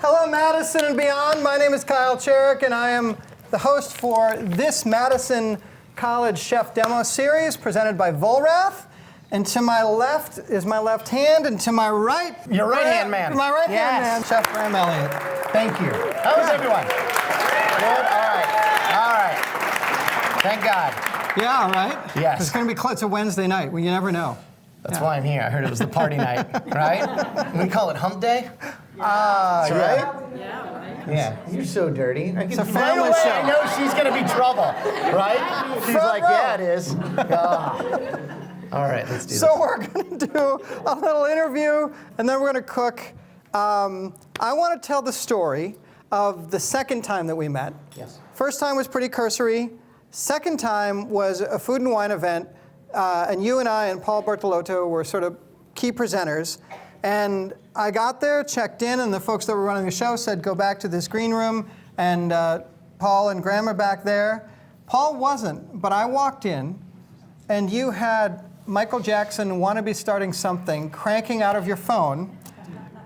Hello, Madison and beyond. My name is Kyle Cherek, and I am the host for this Madison College Chef Demo Series presented by Vollrath. And to my left is my left hand, and to my right... Your right-hand man. My right-hand man, Chef Graham Elliot. Thank you. How is everyone? Good? All right. Thank God. Yeah, right? Yes. It's going to be it's a Wednesday night. Well, you never know. That's why I'm here. I heard it was the party night, right? We call it hump day? That's right? Yeah, right. Yeah. You're so dirty. It's a family show. I know she's going to be trouble, right? She's Front like, row. yeah, it is. All right, let's do this. So we're going to do a little interview, and then we're going to cook. I want to tell the story of the second time that we met. Yes. First time was pretty cursory. Second time was a food and wine event, and you and I and Paul Bertolotto were sort of key presenters. And I got there, checked in, and the folks that were running the show said, go back to this green room, and Paul and Graham are back there. Paul wasn't, but I walked in, and you had Michael Jackson, Wanna Be Starting Something, cranking out of your phone,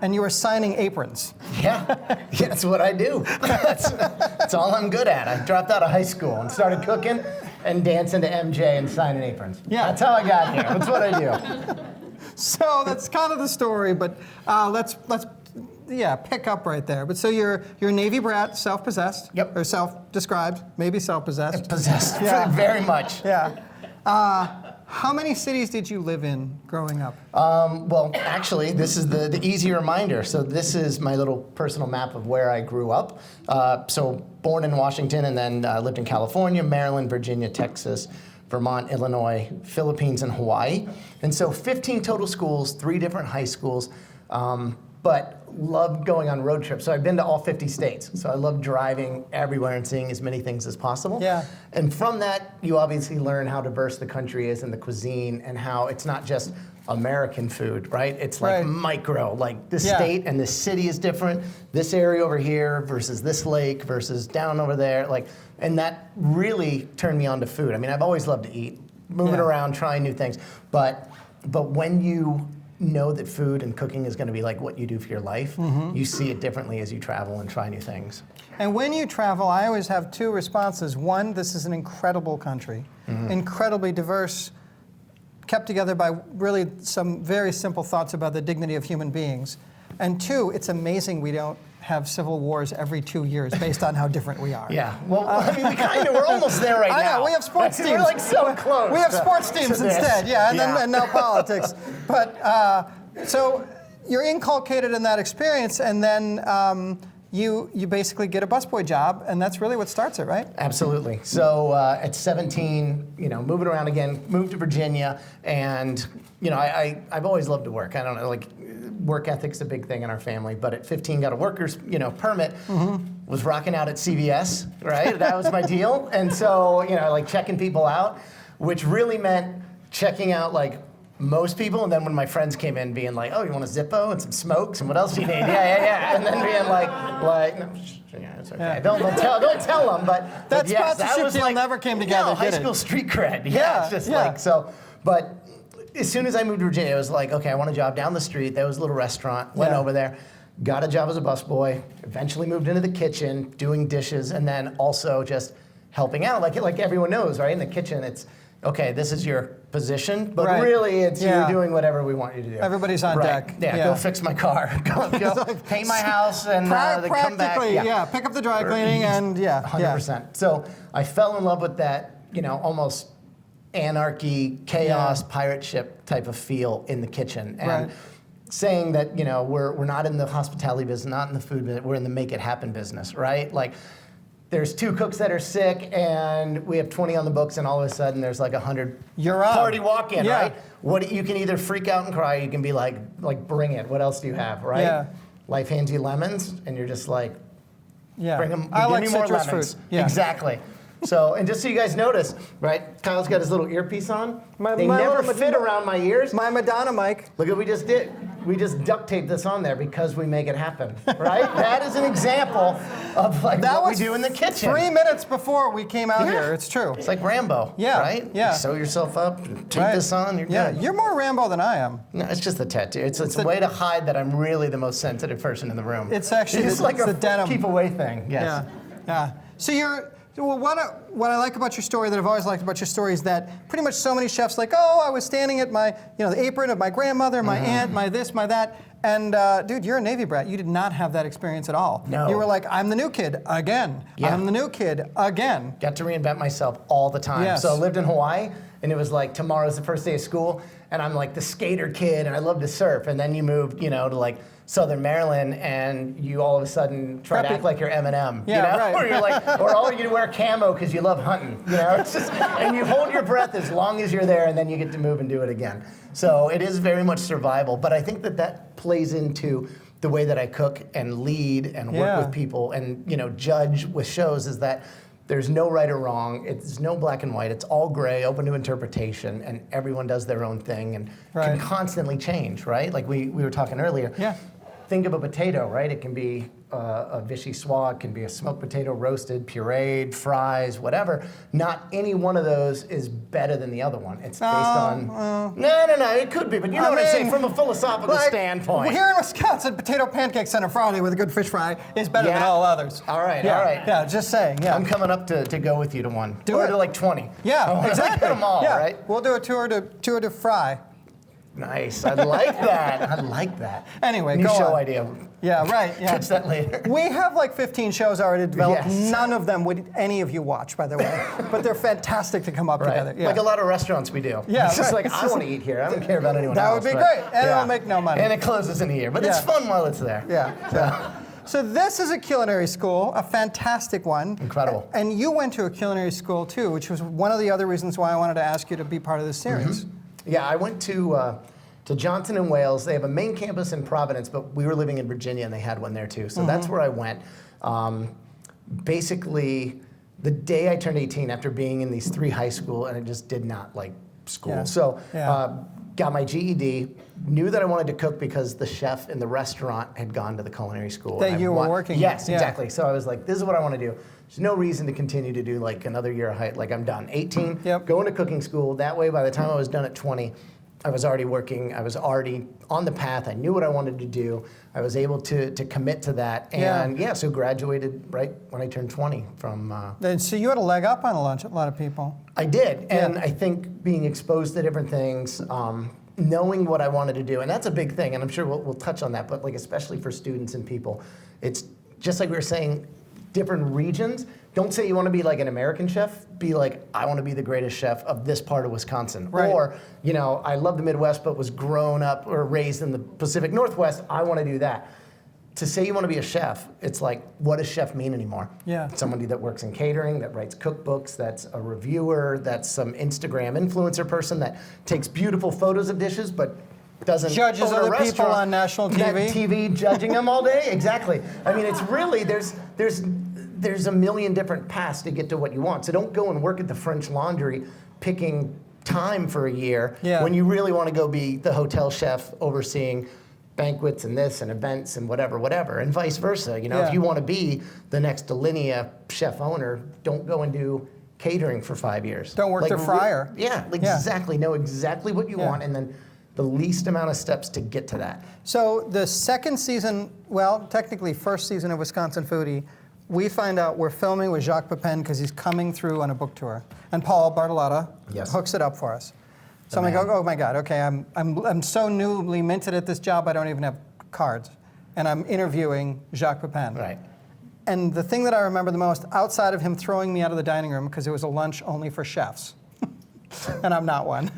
and you were signing aprons. Yeah, that's what I do. That's all I'm good at. I dropped out of high school and started cooking and dancing to MJ and signing aprons. Yeah. That's how I got here. That's what I do. So that's kind of the story, but let's pick up right there. But so you're a Navy brat, self-possessed. Yep. Or self-described, maybe self-possessed. Possessed, Yeah. very much. Yeah. How many cities did you live in growing up? Well, actually, this is the easy reminder. So this is my little personal map of where I grew up. So born in Washington and then lived in California, Maryland, Virginia, Texas, Vermont, Illinois, Philippines, and Hawaii. And so 15 total schools, 3 different high schools, but loved going on road trips. So I've been to all 50 states. So I love driving everywhere and seeing as many things as possible. Yeah. And from that, you obviously learn how diverse the country is and the cuisine and how it's not just American food, right? It's like Right. micro, like this Yeah. state and this city is different. This area over here versus this lake versus down over there. And that really turned me on to food. I mean, I've always loved to eat, moving around, trying new things. But when you know that food and cooking is going to be like what you do for your life, you see it differently as you travel and try new things. And when you travel, I always have 2 responses. One, this is an incredible country, incredibly diverse, kept together by really some very simple thoughts about the dignity of human beings. And 2, it's amazing we don't have civil wars every 2 years based on how different we are. Yeah, well, I mean, we're almost there right now. I know, we have sports teams. We're like so close. We have sports teams to this. instead, and now politics. But, so you're inculcated in that experience, and then you basically get a busboy job, and that's really what starts it, right? Absolutely. So at 17, moving around again, moved to Virginia, and I've always loved to work. I don't know, work ethic's a big thing in our family, but at 15 got a worker's permit, was rocking out at CVS, right? That was my deal. And so, checking people out, which really meant checking out most people, and then when my friends came in being like, oh, you want a Zippo and some smokes, and what else do you need? Yeah. And then being like, no, yeah, it's okay. Yeah. Don't tell them, but That yes, sponsorship deal never came together, high did it? school street cred. Yeah, it's just so, but as soon as I moved to Virginia, it was like, okay, I want a job down the street. There was a little restaurant, went over there, got a job as a busboy, eventually moved into the kitchen, doing dishes, and then also just helping out. Like everyone knows, right? In the kitchen, it's, okay, this is your position, but really it's you doing whatever we want you to do. Everybody's on deck. Yeah, go fix my car, go paint my house, and then come back. Pick up the dry cleaning, and 100%. So I fell in love with that, almost anarchy, chaos, pirate ship type of feel in the kitchen. And saying that, we're not in the hospitality business, not in the food business, we're in the make it happen business, right? There's 2 cooks that are sick, and we have 20 on the books, and all of a sudden there's 100 party walk-in, right? You can either freak out and cry, or you can be like bring it. What else do you have, right? Yeah. Life hands you lemons, and you're just like, bring them. I like give me more citrus lemons. fruit. Yeah. Exactly. So, and just so you guys notice, right? Kyle's got his little earpiece on. They never fit around my ears. My Madonna mic. Look what we just did. we just duct tape this on there because we make it happen, right? That is an example of like That what we was do in the kitchen. 3 minutes before we came out Yeah. here. It's true. It's like Rambo, Yeah, right? yeah. You sew yourself up, tape this on, you're Yeah, good. you're more Rambo than I am. No, it's just a tattoo. It's a way to hide that I'm really the most sensitive person in the room. It's actually it's like it's a the denim. keep away thing. Yes. Yeah, yeah. So well, what I like about your story, that I've always liked about your story, is that pretty much so many chefs like, oh, I was standing at my, the apron of my grandmother, my aunt, my this, my that, and dude, you're a Navy brat. You did not have that experience at all. No. You were like, I'm the new kid again. Yeah. I'm the new kid again. Got to reinvent myself all the time. Yes. So I lived in Hawaii, and it was like tomorrow's the first day of school, and I'm like the skater kid, and I love to surf. And then you moved, to like Southern Maryland, and you all of a sudden try to Preppy. act like you're Eminem. Yeah, right. Or you're like, or all you wear camo because you love hunting. It's just, and you hold your breath as long as you're there, and then you get to move and do it again. So it is very much survival. But I think that plays into the way that I cook and lead and work Yeah. with people and judge with shows, is that there's no right or wrong. It's no black and white. It's all gray, open to interpretation, and everyone does their own thing and can Right. constantly change, right? Like we were talking earlier. Yeah. Think of a potato, right? It can be a vichyssoise, it can be a smoked potato, roasted, pureed, fries, whatever. Not any one of those is better than the other one. It's based on... No, it could be, but you know what I'm saying, from a philosophical standpoint. Here in Wisconsin, potato pancakes on a Friday with a good fish fry is better than all others. All right, Yeah, all right. Yeah, just saying, yeah. I'm coming up to go with you to one. Do or it. to like 20. Yeah, exactly. Get them all, yeah. right? We'll do a tour to fry. Nice. I like that. I like that. Anyway, New go show on. idea. Yeah, right. Yeah. Pitch that later. We have like 15 shows already developed. Yes. None of them would any of you watch, by the way. But they're fantastic to come up together. Yeah. Like a lot of restaurants we do. Yeah, It's just right. like, I want to eat here. I don't care about anyone That else. would be but- great. And it'll make no money. And it closes in a year. But it's Yeah. fun while it's there. Yeah. So this is a culinary school, a fantastic one. Incredible. And you went to a culinary school too, which was one of the other reasons why I wanted to ask you to be part of this series. Yeah, I went to Johnson in Wales. They have a main campus in Providence, but we were living in Virginia and they had one there too. So that's where I went. Basically, the day I turned 18, after being in these 3 high school, and I just did not like school. Yeah. So Yeah. got my GED, knew that I wanted to cook because the chef in the restaurant had gone to the culinary school. That and I you were working. Yes, Yeah. exactly. So I was like, this is what I want to do. There's no reason to continue to do like another year of height. Like I'm done. 18, Yep. going to cooking school. That way, by the time I was done at 20, I was already working. I was already on the path. I knew what I wanted to do. I was able to commit to that. And so graduated right when I turned 20 from... Then so you had a leg up on a lot of people. I did. And I think being exposed to different things, knowing what I wanted to do, and that's a big thing, and I'm sure we'll touch on that, but like especially for students and people, it's just like we were saying, different regions. Don't say you want to be like an American chef. Be like, I want to be the greatest chef of this part of Wisconsin. Right. Or, I love the Midwest, but was grown up or raised in the Pacific Northwest. I want to do that. To say you want to be a chef, it's like, what does chef mean anymore? Yeah. Somebody that works in catering, that writes cookbooks, that's a reviewer, that's some Instagram influencer person that takes beautiful photos of dishes, but doesn't Judges own a other people restaurant. on national That TV. TV judging them all day. Exactly. I mean, it's really there's a million different paths to get to what you want. So don't go and work at the French Laundry picking time for a year when you really want to go be the hotel chef overseeing banquets and this and events and whatever, and vice versa. If you want to be the next Alinea chef owner, don't go and do catering for 5 years. Don't work the fryer. Exactly. Know exactly what you want, and then the least amount of steps to get to that. So the second season, well, technically first season of Wisconsin Foodie, we find out we're filming with Jacques Pepin because he's coming through on a book tour, and Paul Bartolotta hooks it up for us. So I'm like, oh my God, okay, I'm so newly minted at this job, I don't even have cards, and I'm interviewing Jacques Pepin. Right. And the thing that I remember the most, outside of him throwing me out of the dining room because it was a lunch only for chefs. And I'm not one.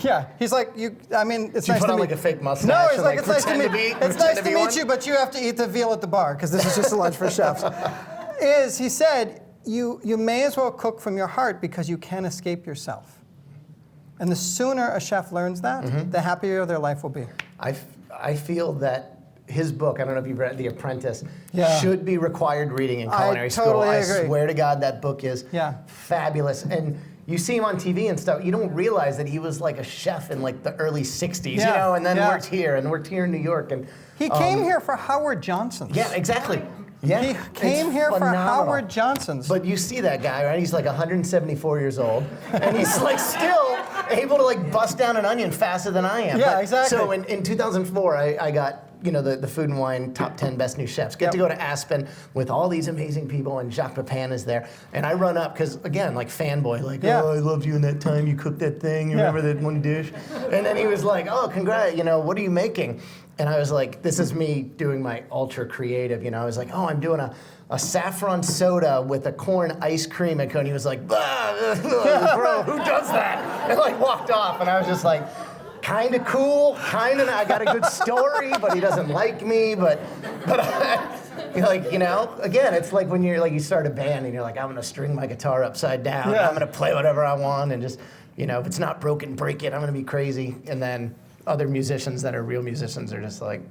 Yeah, he's like, it's So nice you put to on meet like a fake mustache. No, he's and, like, it's nice to pretend meet, be- it's nice pretend to be meet one? you, but you have to eat the veal at the bar because this is just a lunch for chefs. He said, you may as well cook from your heart because you can't escape yourself. And the sooner a chef learns that, the happier their life will be. I feel that his book, I don't know if you've read The Apprentice, Yeah. should be required reading in culinary totally school. agree. I swear to God, that book is Yeah. fabulous. And you see him on TV and stuff, you don't realize that he was like a chef in like the early 60s, you Yeah, know, and then yeah. worked here in New York. And He came here for Howard Johnson's. yeah, exactly. Yeah, He came it's here for phenomenal. Howard Johnson's. But you see that guy, right? He's like 174 years old, and he's like still able to like bust down an onion faster than I am. Yeah, But, exactly. So in 2004, I got the Food and Wine top 10 best new chefs. Get to go to Aspen with all these amazing people, and Jacques Pepin is there. And I run up because again, like fanboy, like Yeah. oh, I loved you in that time you cooked that thing. You remember that one dish? And then he was like, oh, congrats. What are you making? And I was like, this is me doing my ultra creative. I was like, oh, I'm doing a saffron soda with a corn ice cream and cone. He was like, bah, bro, who does that? And like walked off, and I was just like, kind of cool, kind of. I got a good story, but he doesn't like me. But again, it's like when you start a band and you're like, I'm gonna string my guitar upside down. Yeah. I'm gonna play whatever I want, and just if it's not broken, break it. I'm gonna be crazy, and then. Other musicians that are real musicians are just like,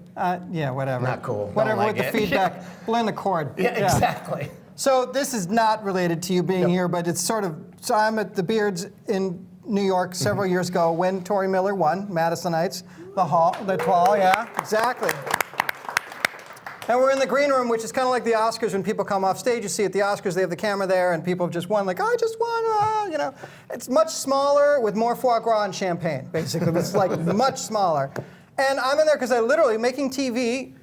yeah, whatever. Not cool. Don't Whatever like with the it. feedback. Blend the chord. yeah, exactly. So this is not related to you being here, but it's sort of. So I'm at the Beards in New York several years ago when Tori Miller won Madisonites, the Toile, yeah, exactly. And we're in the green room, which is kind of like the Oscars when people come off stage. You see at the Oscars, they have the camera there, and people have just won. Like, I just won, It's much smaller with more foie gras and champagne, basically. It's like much smaller. And I'm in there because I literally, making TV,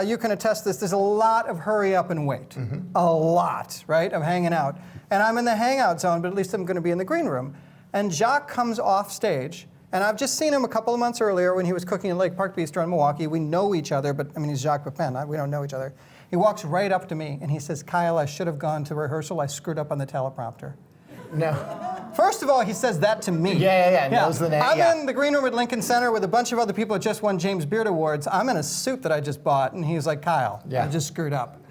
you can attest this, there's a lot of hurry up and wait. A lot, right, of hanging out. And I'm in the hangout zone, but at least I'm going to be in the green room. And Jacques comes off stage. And I've just seen him a couple of months earlier when he was cooking at Lake Park Bistro in Milwaukee. We know each other, but I mean, he's Jacques Pepin. We don't know each other. He walks right up to me and he says, Kyle, I should have gone to rehearsal. I screwed up on the teleprompter. No. First of all, he says that to me. Yeah. Knows the name. I'm in the green room at Lincoln Center with a bunch of other people that just won James Beard Awards. I'm in a suit that I just bought, and he's like, Kyle, I just screwed up.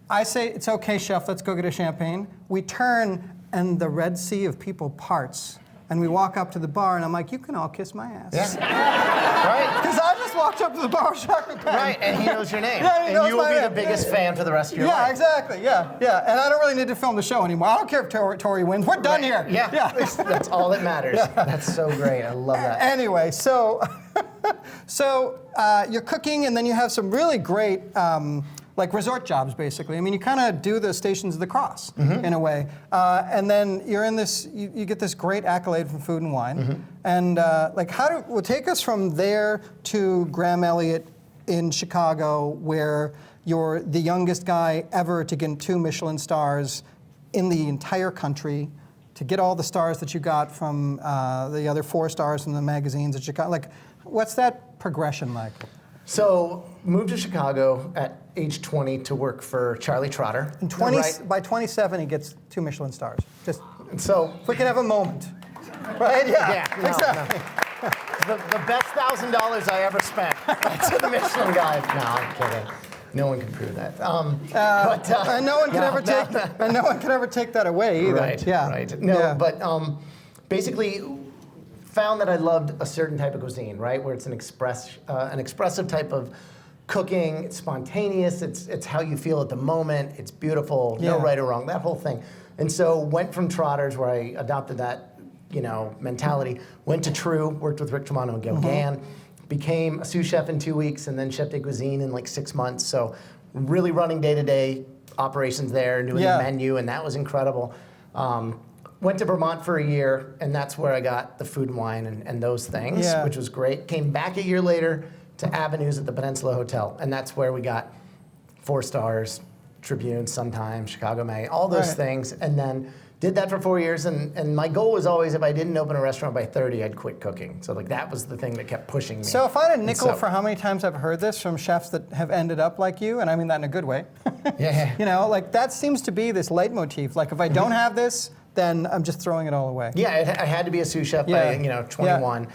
I say, it's okay, chef, let's go get a champagne. We turn, and the Red Sea of people parts. And we walk up to the bar, and I'm like, you can all kiss my ass. Yeah. Right? Because I just walked up to the bar with Jacques Pepin. Right, and he knows your name. Yeah, he knows and you will my be name. the biggest fan for the rest of your Yeah, life. exactly, yeah. And I don't really need to film the show anymore. I don't care if Tori wins. We're done here. Yeah. That's all that matters. That's so great. I love that. Anyway, so you're cooking, and then you have some really great like resort jobs, basically. I mean, you kind of do the Stations of the Cross in a way, and then you're in this. You get this great accolade from Food and Wine, and take us from there to Graham Elliot in Chicago, where you're the youngest guy ever to get 2 Michelin stars in the entire country. To get all the stars that you got from the other 4 stars from the magazines at Chicago, what's that progression like? So, moved to Chicago at age 20 to work for Charlie Trotter. And by 27, he gets 2 Michelin stars. Just so if we can have a moment, right? Yeah. no, Exactly. the best $1,000 I ever spent to the Michelin guys. No, I'm kidding. No one can prove that. And no one can ever take that away either. Right. Yeah. Right. No, Yeah. but basically found that I loved a certain type of cuisine, right? Where it's an expressive type of cooking. It's spontaneous. It's how you feel at the moment. It's beautiful. No right or wrong. That whole thing. And so went from Trotters, where I adopted that, mentality. Went to True. Worked with Rick Tremonto and Gil Gann. Became a sous chef in 2 weeks, and then chef de cuisine in like 6 months. So really running day-to-day operations there, doing the menu, and that was incredible. Went to Vermont for a year, and that's where I got the Food and Wine and those things, which was great. Came back a year later to Avenues at the Peninsula Hotel, and that's where we got 4 stars, Tribune, Sun Times, Chicago Mag, all those things, and then did that for 4 years, and my goal was always, if I didn't open a restaurant by 30, I'd quit cooking. So that was the thing that kept pushing me. So if I had a nickel for how many times I've heard this from chefs that have ended up like you, and I mean that in a good way. That seems to be this leitmotif. Like, if I don't have this, then I'm just throwing it all away. Yeah, I had to be a sous chef by 21.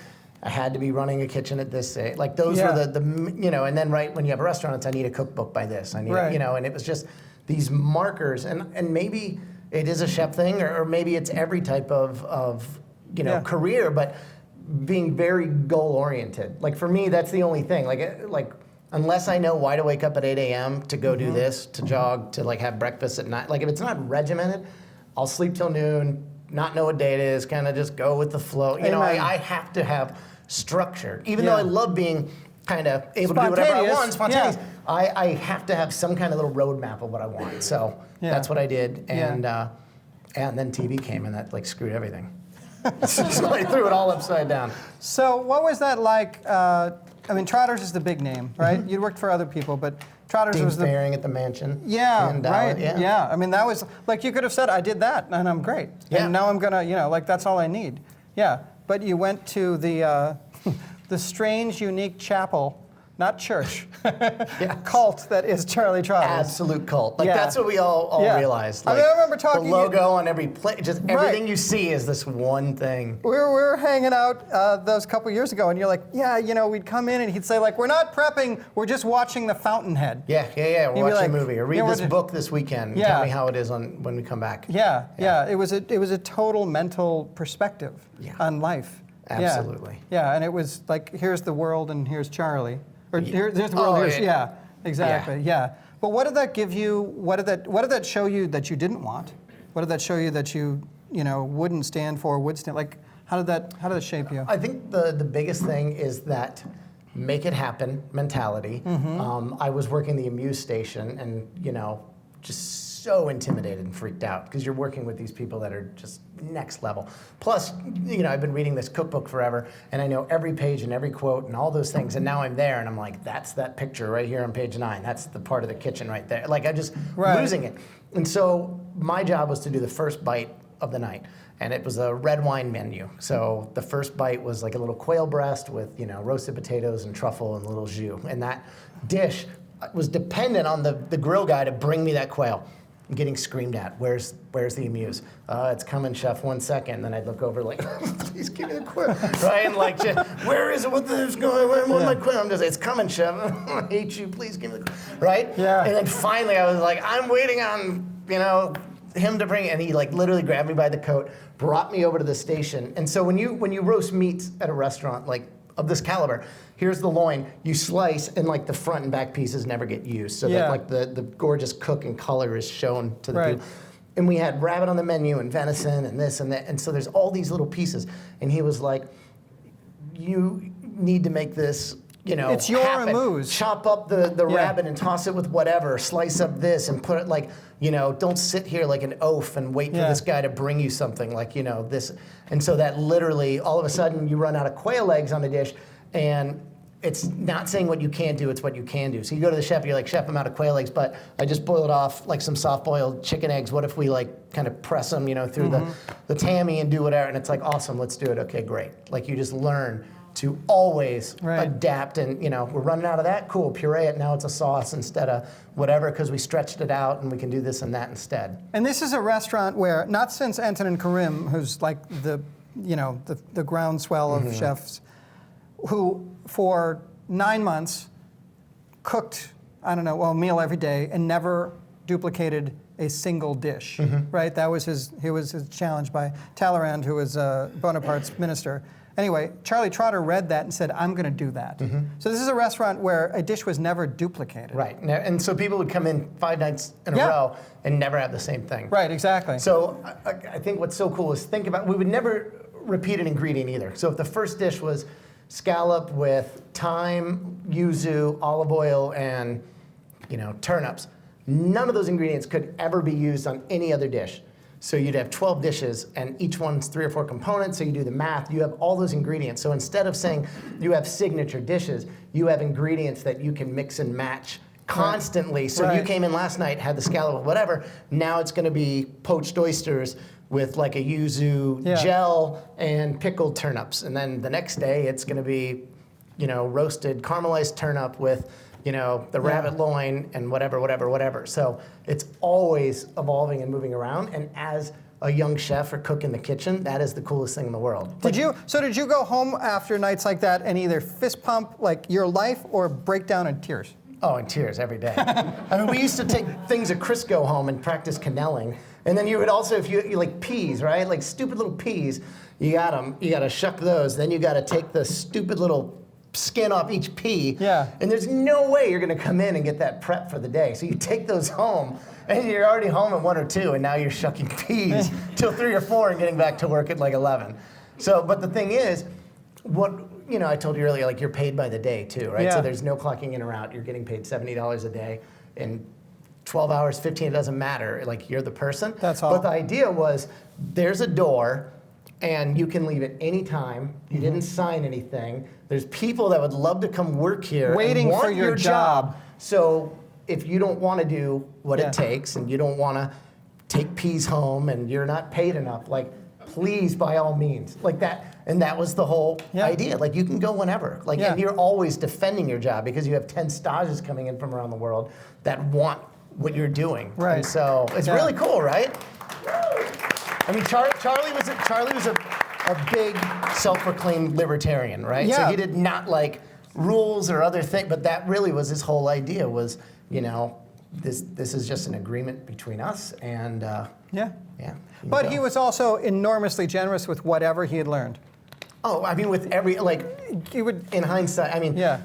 I had to be running a kitchen at this age. Like, those were the and then right when you have a restaurant, it's I need a cookbook by this. I need and it was just these markers, and maybe it is a chef thing, or maybe it's every type of career, but being very goal oriented. Like, for me, that's the only thing. Like unless I know why to wake up at 8 a.m. to go do this, to jog, to have breakfast at night. Like, if it's not regimented, I'll sleep till noon, not know what day it is, kind of just go with the flow. You know, Amen. I have to have structure. Even though Yeah. I love being kind of able to do whatever I want, spontaneous, Yeah. I have to have some kind of little roadmap of what I want. So that's what I did. And then TV came and that like screwed everything. So I threw it all upside down. So what was that like? I mean, Trotters is the big name, right? You'd worked for other people, but Trotters Dean was the... Faring at the mansion. Yeah, and, right. yeah. I mean, that was, like, you could have said, I did that, and I'm great. Yeah. And now I'm going to, you know, like, that's all I need. Yeah. But you went to the, the strange, unique chapel, not church, cult that is Charlie Trotter. Absolute cult. Like, Yeah. that's what we all Yeah. realized. I Like, mean, I remember talking- the logo on every plate, just everything Right. you see is this one thing. We were hanging out those couple years ago, and you're like, yeah, you know, we'd come in, and he'd say, like, we're not prepping, we're just watching The Fountainhead. Yeah. You'd We're be watching like, a movie or read yeah, we're this just- book this weekend. Yeah. Tell me how it is when we come back. Yeah. It was a total mental perspective on life. Absolutely. Yeah, and it was like, here's the world and here's Charlie. Or here's the world, here's, exactly, yeah. But what did that give you, what did that show you that you didn't want? What did that show you that you know, wouldn't stand for, would stand, like, how did that shape you? I think the biggest thing is that make it happen mentality. I was working the Amuse station and, you know, just so intimidated and freaked out because you're working with these people that are just next level. Plus, you know, I've been reading this cookbook forever and I know every page and every quote and all those things. And now I'm there and I'm like, that's that picture right here on page 9. That's the part of the kitchen right there. Like, I'm just losing it. And so my job was to do the first bite of the night. And it was a red wine menu. So the first bite was like a little quail breast with, you know, roasted potatoes and truffle and a little jus. And that dish was dependent on the grill guy to bring me that quail. I'm getting screamed at. Where's the Amuse? It's coming, chef. 1 second. Then I'd look over like, please give me the quail. Right? And like, where is it? What is going on? Where's my quail? I'm just, it's coming, chef. I hate you. Please give me the quail. Right? Yeah. And then finally I was like, I'm waiting on, you know, him to bring it. And he like literally grabbed me by the coat, brought me over to the station. And so when you roast meats at a restaurant like of this caliber, here's the loin, you slice and like the front and back pieces never get used. So that like the gorgeous cook and color is shown to the people. And we had rabbit on the menu and venison and this and that. And so there's all these little pieces. And he was like, you need to make this, you know, it's your Amuse. Chop up the rabbit and toss it with whatever. Slice up this and put it like, you know, don't sit here like an oaf and wait for this guy to bring you something like, you know, this. And so that literally, all of a sudden, you run out of quail eggs on the dish, and it's not saying what you can't do, it's what you can do. So you go to the chef, you're like, chef, I'm out of quail eggs, but I just boiled off like some soft-boiled chicken eggs. What if we like kind of press them, you know, through the tammy and do whatever? And it's like, awesome, let's do it. Okay, great. Like, you just learn to always adapt, and you know, we're running out of that, cool, puree it, now it's a sauce instead of whatever, because we stretched it out and we can do this and that instead. And this is a restaurant where, not since Anton and Karim, who's like the, you know, the groundswell of chefs, who for 9 months cooked, I don't know, well, a meal every day and never duplicated a single dish, right? That was his challenge by Talleyrand, who was Bonaparte's minister. Anyway, Charlie Trotter read that and said, I'm going to do that. So this is a restaurant where a dish was never duplicated. Right, and so people would come in 5 nights in a row and never have the same thing. Right, exactly. So I think what's so cool is think about, we would never repeat an ingredient either. So if the first dish was scallop with thyme, yuzu, olive oil, and you know, turnips, none of those ingredients could ever be used on any other dish. So you'd have 12 dishes, and each one's 3 or 4 components, so you do the math, you have all those ingredients. So instead of saying you have signature dishes, you have ingredients that you can mix and match constantly. So you came in last night, had the scallop, whatever, now it's gonna be poached oysters with like a yuzu gel and pickled turnips. And then the next day, it's gonna be, you know, roasted caramelized turnip with, you know, the rabbit loin and whatever. So it's always evolving and moving around. And as a young chef or cook in the kitchen, that is the coolest thing in the world. Did you go home after nights like that and either fist pump like your life or break down in tears? Oh, in tears every day. I mean, we used to take things at Crisco home and practice canelling. And then you would also, if you like peas, right? Like stupid little peas, you got them, you got to shuck those. Then you got to take the stupid little skin off each pea. Yeah. And there's no way you're going to come in and get that prep for the day. So you take those home, and you're already home at 1 or 2, and now you're shucking peas till 3 or 4 and getting back to work at like 11. So, but the thing is, I told you earlier, like you're paid by the day too, right? Yeah. So there's no clocking in or out. You're getting paid $70 a day, and 12 hours, 15, it doesn't matter. Like you're the person. That's all. But the idea was, there's a door, and you can leave at any time. You didn't sign anything. There's people that would love to come work here Waiting and want for your job. So if you don't want to do what Yeah. it takes, and you don't want to take peas home, and you're not paid enough, like please, by all means, like that. And that was the whole idea. Like you can go whenever. Like and you're always defending your job because you have 10 stages coming in from around the world that want what you're doing. Right. And so it's really cool, right? I mean, Charlie was a big self-proclaimed libertarian, right? Yeah. So he did not like rules or other things, but that really was his whole idea was, this is just an agreement between us, and Yeah. But He was also enormously generous with whatever he had learned. Oh, I mean, with He would. in hindsight, I mean, Yeah.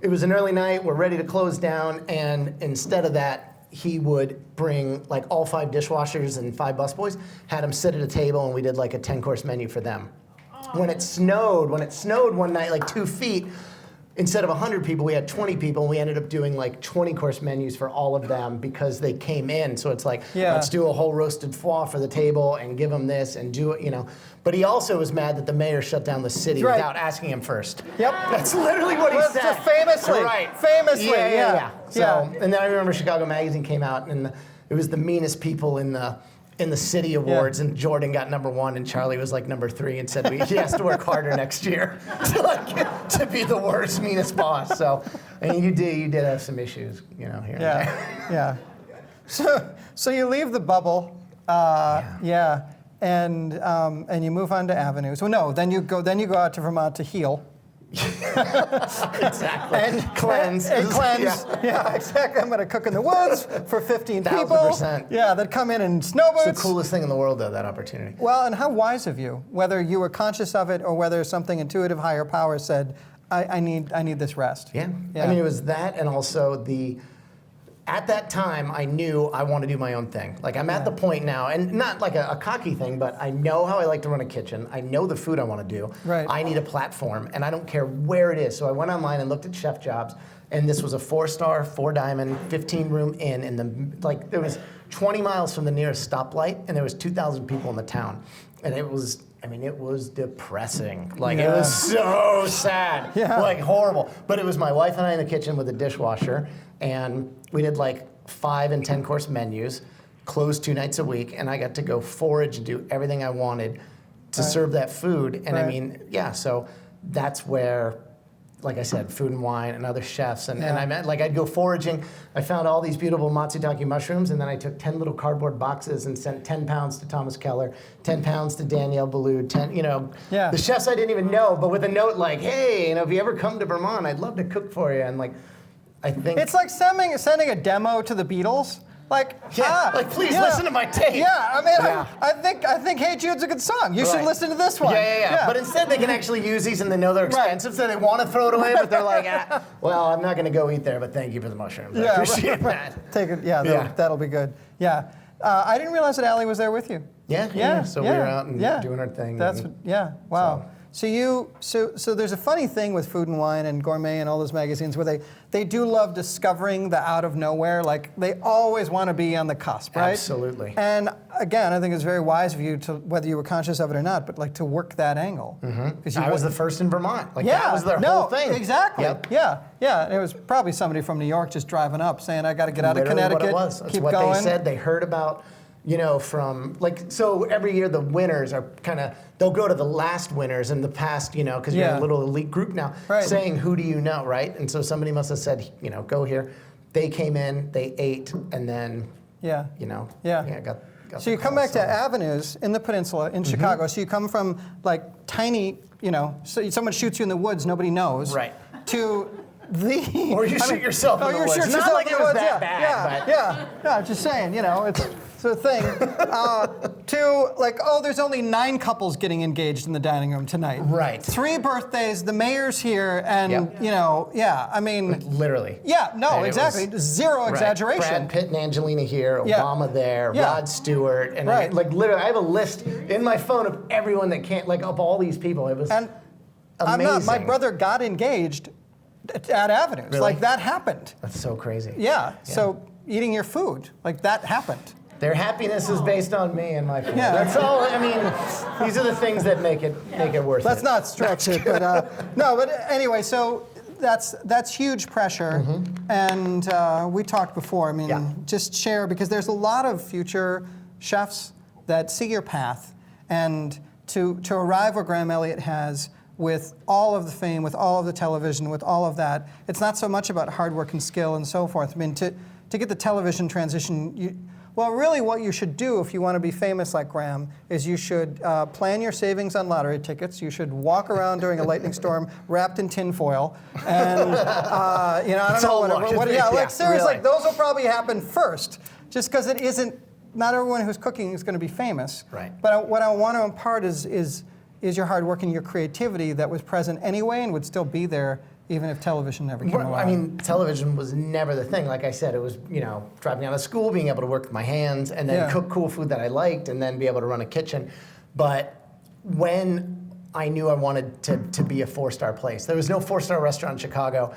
it was an early night, we're ready to close down, and instead of that, he would bring like all 5 dishwashers and 5 busboys, had them sit at a table, and we did like a 10-course menu for them. When it snowed one night, like 2 feet, instead of 100 people, we had 20 people, and we ended up doing like 20-course menus for all of them because they came in. So it's like, let's do a whole roasted foie for the table and give them this and do it, But he also was mad that the mayor shut down the city without asking him first. Yep. That's literally what he said. Famously. Right. Famously. Yeah. So, and then I remember Chicago Magazine came out, and it was the meanest people in the city awards, and Jordan got #1, and Charlie was like #3, and said he has to work harder next year to be the worst, meanest boss. So, and you did have some issues, here and there. Yeah. So you leave the bubble. And you move on to avenues. Well, no, then you go out to Vermont to heal. Exactly. And cleanse. And cleanse. Yeah, exactly. I'm going to cook in the woods for 15 people. 1,000%. Yeah, that come in snow boots. It's the coolest thing in the world, though, that opportunity. Well, and how wise of you, whether you were conscious of it or whether something intuitive higher power said, I need this rest. Yeah. I mean, it was that, and also at that time, I knew I want to do my own thing. Like, I'm at the point now, and not like a cocky thing, but I know how I like to run a kitchen. I know the food I want to do. Right. I need a platform, and I don't care where it is. So I went online and looked at chef jobs, and this was a 4-star, 4-diamond, 15-room inn, and there was 20 miles from the nearest stoplight, and there was 2,000 people in the town. And it was depressing. It was so sad. Yeah. Like, horrible. But it was my wife and I in the kitchen with a dishwasher, and we did like 5 and 10-course menus, closed 2 nights a week, and I got to go forage and do everything I wanted to serve that food. And I mean, so that's where, like I said, Food and Wine and other chefs, and I met, I'd go foraging. I found all these beautiful matsutake mushrooms, and then I took 10 little cardboard boxes and sent 10 pounds to Thomas Keller, 10 pounds to Danielle Ballou, the chefs I didn't even know, but with a note like, hey, if you ever come to Vermont, I'd love to cook for you. And I think It's like sending a demo to the Beatles. please listen to my tape. Yeah, I mean, I think Hey Jude's a good song. You should listen to this one. Yeah. But instead, they can actually use these, and they know they're expensive, so they want to throw it away, but they're like, well, I'm not going to go eat there, but thank you for the mushrooms. I appreciate that. Take it. That'll be good. Yeah. I didn't realize that Allie was there with you. Yeah. So we were out and doing our thing. Wow. So there's a funny thing with Food and Wine and Gourmet and all those magazines where they do love discovering the out of nowhere. Like, they always want to be on the cusp, right? Absolutely. And again, I think it's very wise of you to, whether you were conscious of it or not, but to work that angle. Mm-hmm. I was the first in Vermont. That was their whole thing. Exactly. Yep. Yeah. And it was probably somebody from New York just driving up saying, I got to get out of Connecticut. What it was. That's keep what going. they said. They heard about, from so every year the winners are they'll go to the last winners in the past, because you're in a little elite group now, saying, who do you know, right? And so somebody must have said, go here. They came in, they ate, and then, got So you come back to Avenues in the peninsula in Chicago. So you come from tiny, so someone shoots you in the woods, nobody knows. Right. To Or you shoot yourself in the woods. It's not like it was that bad. Yeah, just saying, it's a thing. To like, there's only 9 couples getting engaged in the dining room tonight. Right. 3 birthdays, the mayor's here, and, I mean. Literally. Yeah, no, And exactly. Zero exaggeration. Brad Pitt and Angelina here, Obama there, Rod Stewart, and literally, I have a list in my phone of everyone that can't, of all these people. It was amazing. My brother got engaged at Avenues. Really? Like, that happened. That's so crazy. Yeah, so eating your food, that happened. Their happiness is based on me and my food. Yeah. That's all. I mean, these are the things that make it worth it. Let's not stretch it, but no. But anyway, so that's huge pressure, and we talked before. I mean, just share, because there's a lot of future chefs that see your path, and to arrive where Graham Elliot has, with all of the fame, with all of the television, with all of that, it's not so much about hard work and skill and so forth. I mean, to get the television transition. Well, really what you should do if you want to be famous like Graham is you should plan your savings on lottery tickets. You should walk around during a lightning storm wrapped in tinfoil. And, I don't know. Seriously, really. Those will probably happen first, just because it isn't, not everyone who's cooking is going to be famous. Right. But what I want to impart is your hard work and your creativity that was present anyway and would still be there even if television never came along. I mean, television was never the thing. Like I said, it was, dropping out of school, being able to work with my hands, and then cook cool food that I liked, and then be able to run a kitchen. But when I knew I wanted to be a 4-star place, there was no 4-star restaurant in Chicago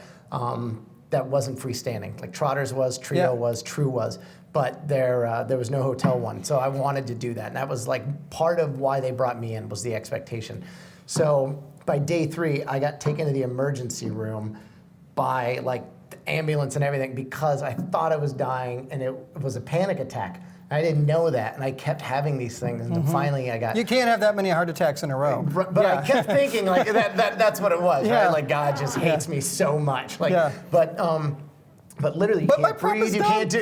that wasn't freestanding. Like Trotter's was, Trio was, True was, but there was no hotel one. So I wanted to do that, and that was like part of why they brought me in, was the expectation. So by day 3, I got taken to the emergency room by the ambulance and everything, because I thought I was dying, and it was a panic attack. I didn't know that, and I kept having these things, and then finally I got. You can't have that many heart attacks in a row. But I kept thinking that's what it was, right? Like God just hates me so much. But literally, you can't breathe. You can't do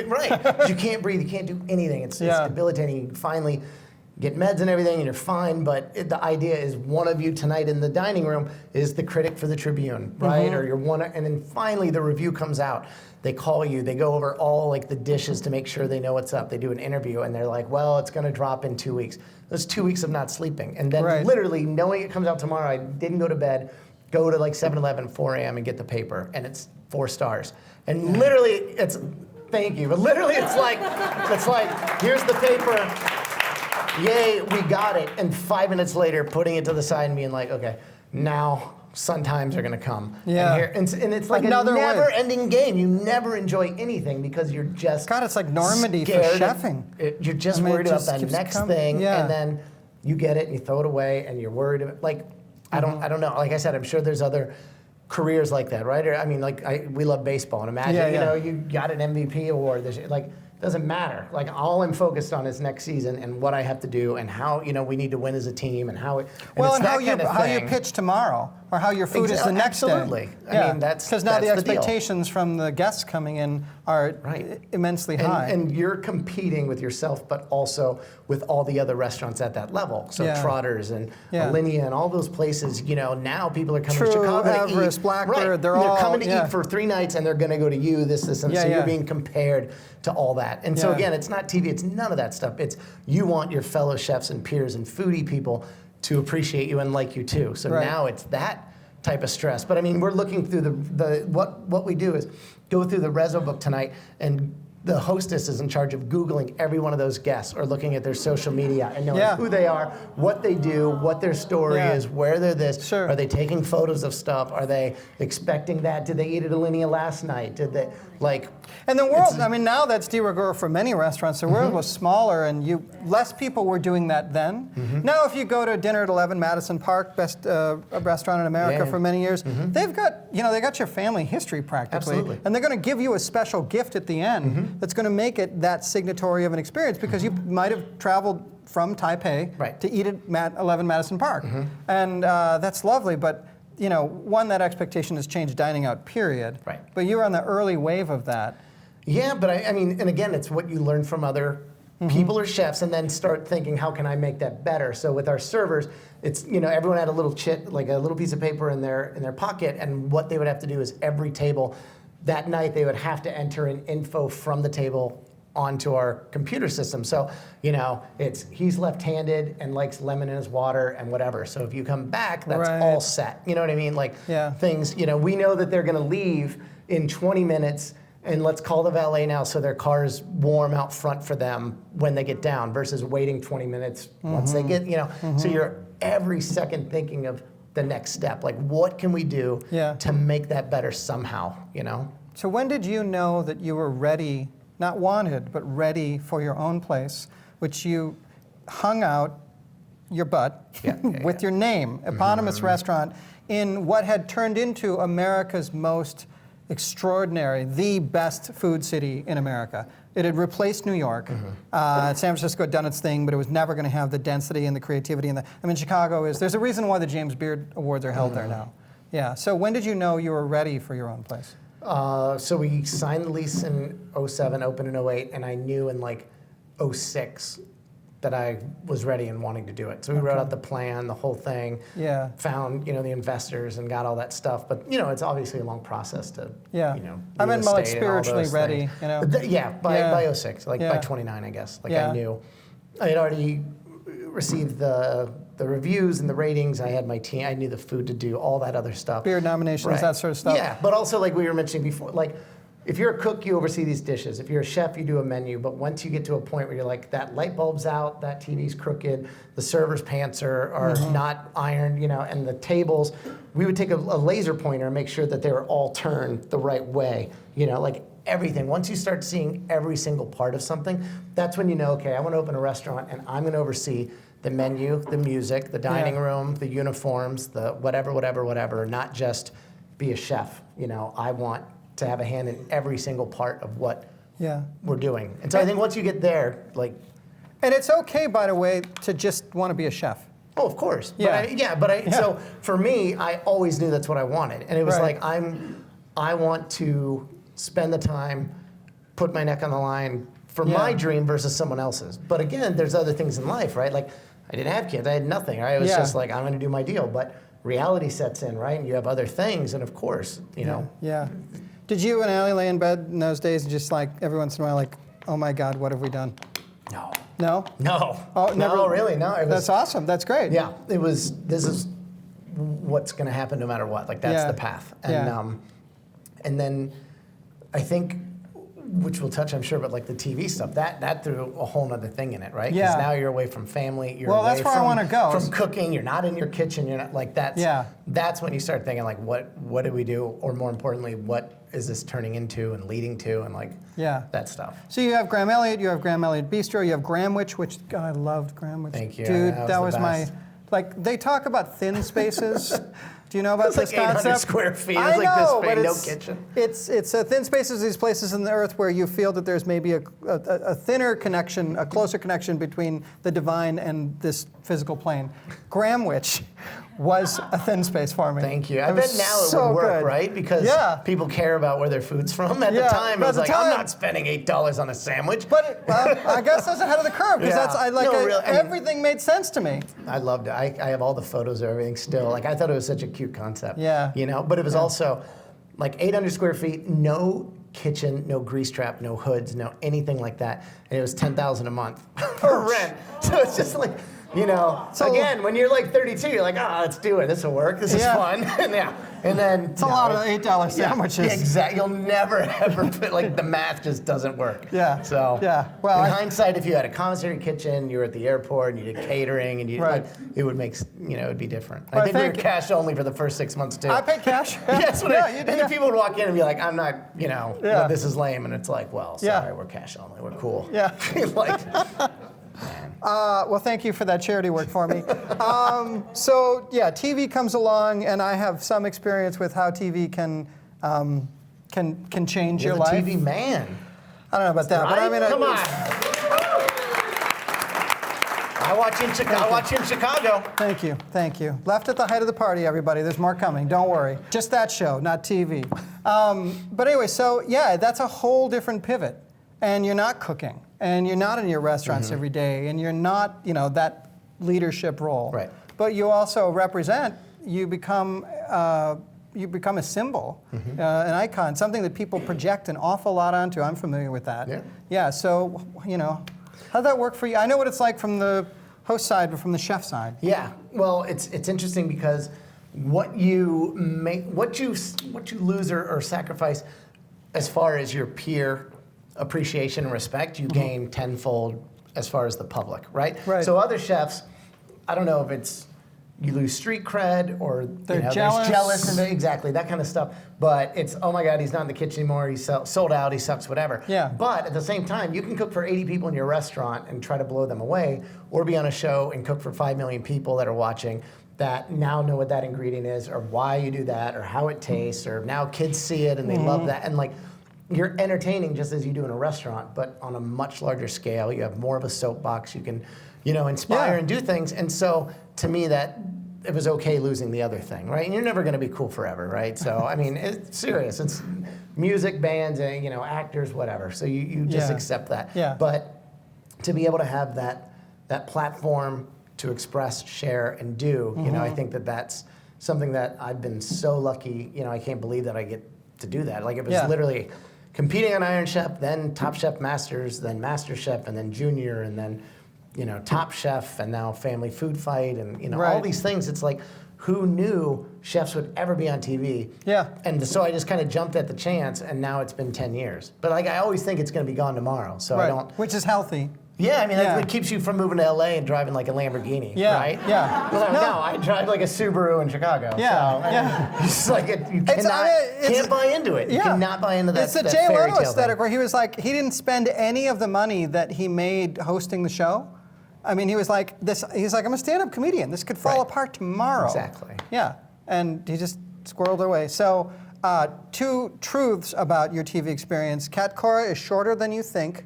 You can't breathe. You can't do anything. It's debilitating. You finally get meds and everything, and you're fine. But the idea is, one of you tonight in the dining room is the critic for the Tribune, right? Or you're one, and then finally the review comes out. They call you. They go over all the dishes to make sure they know what's up. They do an interview, and they're like, "Well, it's going to drop in 2 weeks." That's 2 weeks of not sleeping, and then literally knowing it comes out tomorrow. I didn't go to bed. Go to 7-Eleven, 4 a.m. and get the paper, and it's 4 stars. And literally, it's thank you, but literally it's like here's the paper. Yay, we got it. And 5 minutes later, putting it to the side and being like, okay, now sun times are going to come. Yeah. And it's like another never-ending game. You never enjoy anything because you're just God, it's like Normandy for chefing. You're just worried about that next thing, and then you get it and you throw it away, and you're worried about I don't know. Like I said, I'm sure there's other careers like that, right? Or, I mean, we love baseball, and imagine you got an MVP award this year. Doesn't matter. All I'm focused on is next season and what I have to do, and how we need to win as a team, and how how you pitch tomorrow, or how your food is the next day. Absolutely. I mean, that's because now the expectations from the guests coming in are immensely high. And you're competing with yourself, but also with all the other restaurants at that level. So Trotters and Alinea and all those places. Now people are coming to Chicago Everest, to eat. Blackbird, they're coming to eat for 3 nights, and they're going to go to you, this, and so you're being compared to all that. And so again, it's not TV, it's none of that stuff. It's you want your fellow chefs and peers and foodie people to appreciate you and like you too. So now it's that type of stress. But I mean, we're looking through what we do is go through the reso book tonight, and the hostess is in charge of Googling every one of those guests, or looking at their social media and knowing who they are, what they do, what their story is, where they're this. Are they taking photos of stuff? Are they expecting that? Did they eat at Alinea last night? Did they And the world, I mean, now that's de rigueur for many restaurants. The world was smaller, and less people were doing that then. Now, if you go to dinner at 11 Madison Park, best restaurant in America for many years, they've got, they got your family history practically. Absolutely. And they're going to give you a special gift at the end that's going to make it that signatory of an experience, because you might have traveled from Taipei to eat at 11 Madison Park. And that's lovely, but that expectation has changed dining out, period. But you were on the early wave of that. Yeah, but I mean, and again, it's what you learn from other People are chefs, and then start thinking, how can I make that better? So with our servers, it's, everyone had a little like a little piece of paper in their pocket, and what they would have to do is every table that night they would have to enter in info from the table onto our computer system. So, it's he's left-handed and likes lemon in his water and whatever. So if you come back, that's all set. You know what I mean? Like things, we know that they're gonna leave in 20 minutes, and let's call the valet now so their car's warm out front for them when they get down versus waiting 20 minutes once they get, So you're every second thinking of the next step. Like, what can we do to make that better somehow, So when did you know that you were ready, not wanted, but ready for your own place, which you hung out your butt with your name, eponymous restaurant, in what had turned into America's most extraordinary, the best food city in America. It had replaced New York. San Francisco had done its thing, but it was never going to have the density and the creativity. Chicago is, there's a reason why the James Beard Awards are held there now. Yeah, so when did you know you were ready for your own place? So we signed the lease in 07, opened in 08, and I knew in like 06 that I was ready and wanting to do it. So we wrote out the plan, the whole thing, found, the investors and got all that stuff. But, it's obviously a long process to, I meant more like spiritually ready, by 06, by 29, I guess. I knew. I had already received the reviews and the ratings. I had my team. I knew the food to do, all that other stuff. Beard nominations, that sort of stuff. Yeah, but also like we were mentioning before, like if you're a cook, you oversee these dishes. If you're a chef, you do a menu. But once you get to a point where you're like, that light bulb's out, that TV's crooked, the server's pants are not ironed, and the tables, we would take a laser pointer and make sure that they were all turned the right way, like everything. Once you start seeing every single part of something, that's when you know, okay, I want to open a restaurant and I'm going to oversee the menu, the music, the dining room, the uniforms, the whatever, not just be a chef. I want to have a hand in every single part of what we're doing. And so I think once you get there, like... And it's okay, by the way, to just want to be a chef. Oh, of course. So for me, I always knew that's what I wanted. And it was like, I want to spend the time, put my neck on the line for my dream versus someone else's. But again, there's other things in life, right? Like, I didn't have kids, I had nothing, right? It was just like, I'm gonna do my deal. But reality sets in, right? And you have other things, and of course, Yeah. Did you and Allie lay in bed in those days and just like, every once in a while, like, oh my God, what have we done? No. No? No. Oh, never. No, really, no. That's awesome, that's great. Yeah, this is what's gonna happen no matter what. Like, that's the path. And, and then I think, which we'll touch, I'm sure, but like the TV stuff, that threw a whole nother thing in it, right? Because now you're away from family, you're away that's where I want to go. From cooking, you're not in your kitchen, you're not like that's that's when you start thinking like, what did we do? Or more importantly, what is this turning into and leading to, and like that stuff. So you have Graham Elliot, you have Graham Elliot Bistro, you have Gramwich, which God, I loved Gramwich. Thank you. Dude, that was was my, like they talk about thin spaces. Do you know about this like 800 concept? square feet. I It's like know, this big, but no kitchen. It's thin spaces, these places in the earth where you feel that there's maybe a thinner connection, a closer connection between the divine and this physical plane. Gramwich was a thin space for me. Thank you. I bet now it would work, right? Because people care about where their food's from. At the time, it was like, I'm not spending $8 on a sandwich. But I guess that's ahead of the curve, because everything made sense to me. I loved it. I have all the photos of everything still. Like, I thought it was such a cute concept. Yeah. But it was also like 800 square feet, no kitchen, no grease trap, no hoods, no anything like that. And it was $10,000 a month for rent. So it's just like, so again, when you're like 32, you're like, let's do it. This will work. This is fun. And then it's a lot of $8 sandwiches. Yeah, exactly. You'll never ever put, like, the math just doesn't work. Yeah. So well, in hindsight, if you had a commissary kitchen, you were at the airport, and you did catering, and it would make it would be different. I think we were cash only for the first 6 months too. I paid cash. Yes. And then people would walk in and be like, I'm not, well, this is lame, and it's like, well, sorry, we're cash only. We're cool. Yeah. Like. Well, thank you for that charity work for me. So TV comes along, and I have some experience with how TV can change your life. You're the TV man. I don't know about that, right? but I mean, come on. I watch you in Chicago. Thank you. Left at the height of the party, everybody. There's more coming. Don't worry. Just that show, not TV. But anyway, so that's a whole different pivot, and you're not cooking. and you're not in your restaurants every day, and you're not, that leadership role. Right. But you also represent. You become a symbol, an icon, something that people project an awful lot onto. I'm familiar with that. Yeah. Yeah. So how'd that work for you? I know what it's like from the host side, but from the chef side. Yeah. Well, it's interesting because what you lose or sacrifice as far as your peer appreciation and respect, you gain tenfold as far as the public, right? Right. So other chefs, I don't know if it's you lose street cred or They're jealous. there's jealous and exactly that kind of stuff. But it's, oh my God, he's not in the kitchen anymore. He's sold out. He sucks. Whatever. Yeah. But at the same time, you can cook for 80 people in your restaurant and try to blow them away, or be on a show and cook for 5 million people that are watching that now know what that ingredient is, or why you do that, or how it tastes, or now kids see it and they love that, and like. You're entertaining just as you do in a restaurant, but on a much larger scale. You have more of a soapbox. You can, inspire and do things. And so, to me, that it was okay losing the other thing, right? And you're never going to be cool forever, right? So, I mean, it's serious. It's music, bands, and actors, whatever. So you just accept that. Yeah. But to be able to have that platform to express, share, and do, I think that's something that I've been so lucky. I can't believe that I get to do that. Like it was literally competing on Iron Chef, then Top Chef Masters, then Master Chef, and then Junior, and then, Top Chef, and now Family Food Fight, and, all these things. It's like, who knew chefs would ever be on TV? Yeah. And so I just kind of jumped at the chance, and now it's been 10 years. But like I always think it's going to be gone tomorrow, so I don't. Which is healthy. Yeah, I mean, it keeps you from moving to LA and driving like a Lamborghini, right? Yeah. No, I drive like a Subaru in Chicago. Yeah, so, yeah. It's like you can't buy into it. You cannot buy into that. It's the that Jay fairy Leno tale aesthetic thing. where he was like, he didn't spend any of the money that he made hosting the show. I mean, he was like, he's like, I'm a stand-up comedian. This could fall apart tomorrow. Exactly. Yeah, and he just squirreled away. So, 2 truths about your TV experience. Kat Cora is shorter than you think.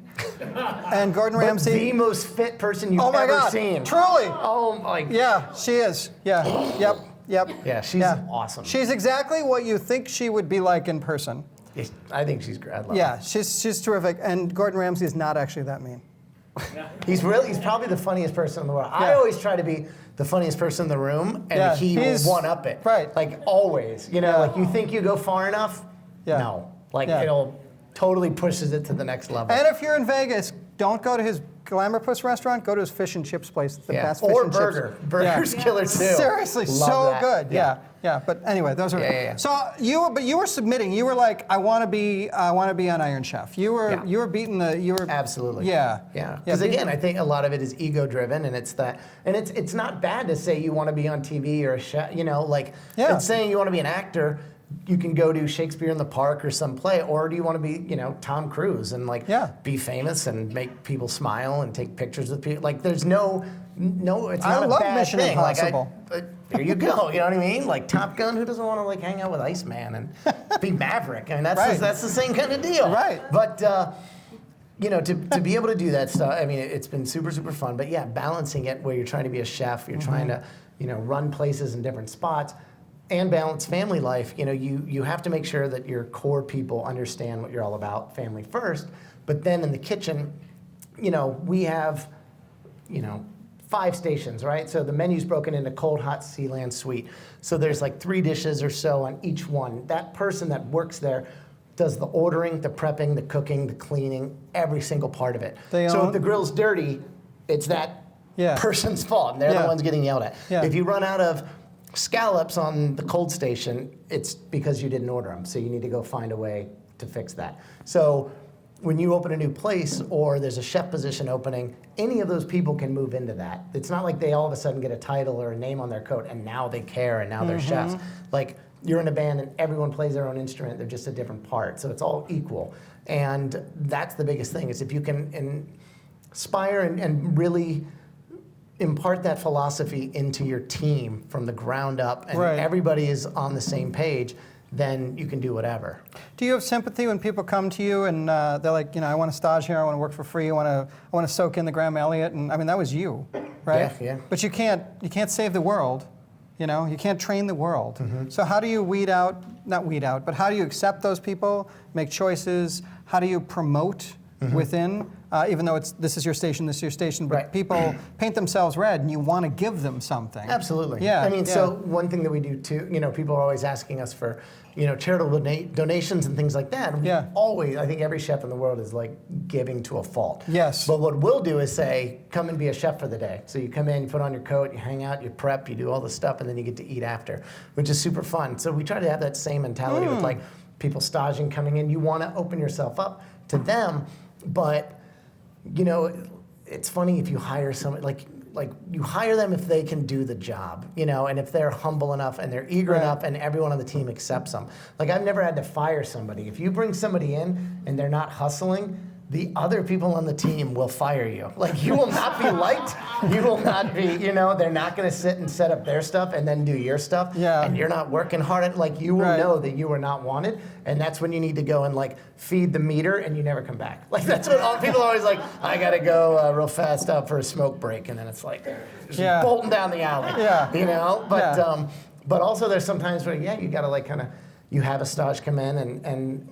And Gordon Ramsay. The most fit person you've Oh my ever God, seen. truly. Oh my. Yeah, she is. Yeah, yep. Yeah, she's awesome. She's exactly what you think she would be like in person. I think she's great. I love Yeah, her. she's terrific. And Gordon Ramsay is not actually that mean. He's probably the funniest person in the world. I always try to be the funniest person in the room, and he will one-up it. Right. Like, always. Like, you think you go far enough? Yeah. No. Like, it'll totally pushes it to the next level. And if you're in Vegas, don't go to his Glamour Puss restaurant. Go to his fish and chips place. It's the best fish or and burger. chips. Burger's killer, too. Seriously, Love so that. good. Yeah. But anyway, those are. Yeah. So you were submitting. You were like, I want to be on Iron Chef. You were beating the. Absolutely. Yeah. Because again, I think a lot of it is ego driven, and it's that, and it's not bad to say you want to be on TV or a chef. It's saying you want to be an actor. You can go to Shakespeare in the Park or some play, or do you want to be, Tom Cruise and be famous and make people smile and take pictures with people? Like, there's no, it's not a love bad Mission thing. Impossible. There you go. You know what I mean? Like Top Gun, who doesn't want to hang out with Iceman and be Maverick? I mean, that's the same kind of deal. Right. But to be able to do that stuff, I mean, it's been super, super fun. But yeah, balancing it where you're trying to be a chef, you're trying to, run places in different spots, and balance family life. You have to make sure that your core people understand what you're all about, family first. But then in the kitchen, we have, 5 stations, right? So the menu's broken into cold, hot, Sealand, sweet. So there's like 3 dishes or so on each one. That person that works there does the ordering, the prepping, the cooking, the cleaning, every single part of it. So if the grill's dirty, it's that person's fault, and they're the ones getting yelled at. Yeah. If you run out of scallops on the cold station, it's because you didn't order them. So you need to go find a way to fix that. So when you open a new place or there's a chef position opening, any of those people can move into that. It's not like they all of a sudden get a title or a name on their coat and now they care and now they're chefs. Like, you're in a band and everyone plays their own instrument, they're just a different part. So it's all equal. And that's the biggest thing, is if you can inspire and really impart that philosophy into your team from the ground up, and everybody is on the same page, then you can do whatever. Do you have sympathy when people come to you and they're like, I want to stage here, I want to work for free, I want to soak in the Graham Elliot, and I mean, that was you, right? Yeah. But you can't save the world, you can't train the world. So how do you not weed out, but how do you accept those people, make choices? How do you promote within, even though this is your station, this is your station, but Right. people paint themselves red and you want to give them something. Absolutely. Yeah. I mean, yeah. so one thing that we do too, people are always asking us for, charitable donations and things like that. And we Yeah. always, I think every chef in the world is like giving to a fault. Yes. But what we'll do is say, come and be a chef for the day. So you come in, you put on your coat, you hang out, you prep, you do all the stuff, and then you get to eat after, which is super fun. So we try to have that same mentality with like people staging coming in. You want to open yourself up to them, but it's funny if you hire someone like you hire them if they can do the job, and if they're humble enough and they're eager enough and everyone on the team accepts them. Like I've never had to fire somebody. If you bring somebody in and they're not hustling, the other people on the team will fire you. Like you will not be liked. You will not be, they're not going to sit and set up their stuff and then do your stuff. Yeah. And you're not working hard at like you will know that you are not wanted. And that's when you need to go and like feed the meter and you never come back. Like that's what all people are always like, I got to go real fast out for a smoke break. And then it's like, just bolting down the alley. Yeah. But also there's sometimes where, you got to like kind of, you have a stage come in and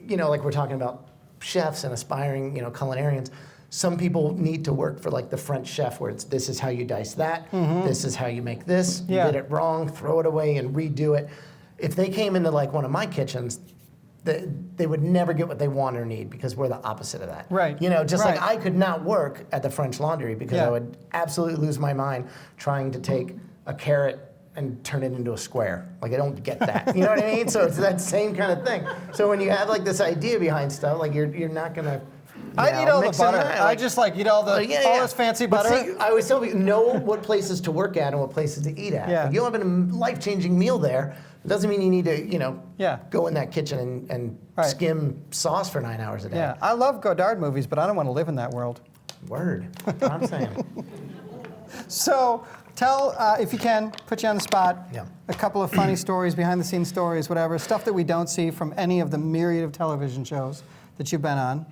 like we're talking about chefs and aspiring, culinarians. Some people need to work for like the French chef where it's this is how you dice that, this is how you make this, you did it wrong, throw it away and redo it. If they came into like one of my kitchens, they would never get what they want or need because we're the opposite of that. Right. Like I could not work at the French Laundry because I would absolutely lose my mind trying to take a carrot and turn it into a square. Like I don't get that. You know what I mean? So it's that same kind of thing. So when you have like this idea behind stuff, like you're not gonna. I eat all the mix and butter. match. I just like eat all this fancy But butter. see, I always tell people know what places to work at and what places to eat at. Yeah. Like, you don't have a life-changing meal there. It doesn't mean you need to go in that kitchen and skim sauce for 9 hours a day. Yeah, I love Godard movies, but I don't want to live in that world. Word. That's what I'm saying. So tell, if you can, put you on the spot, a couple of funny stories, behind-the-scenes stories, whatever, stuff that we don't see from any of the myriad of television shows that you've been on,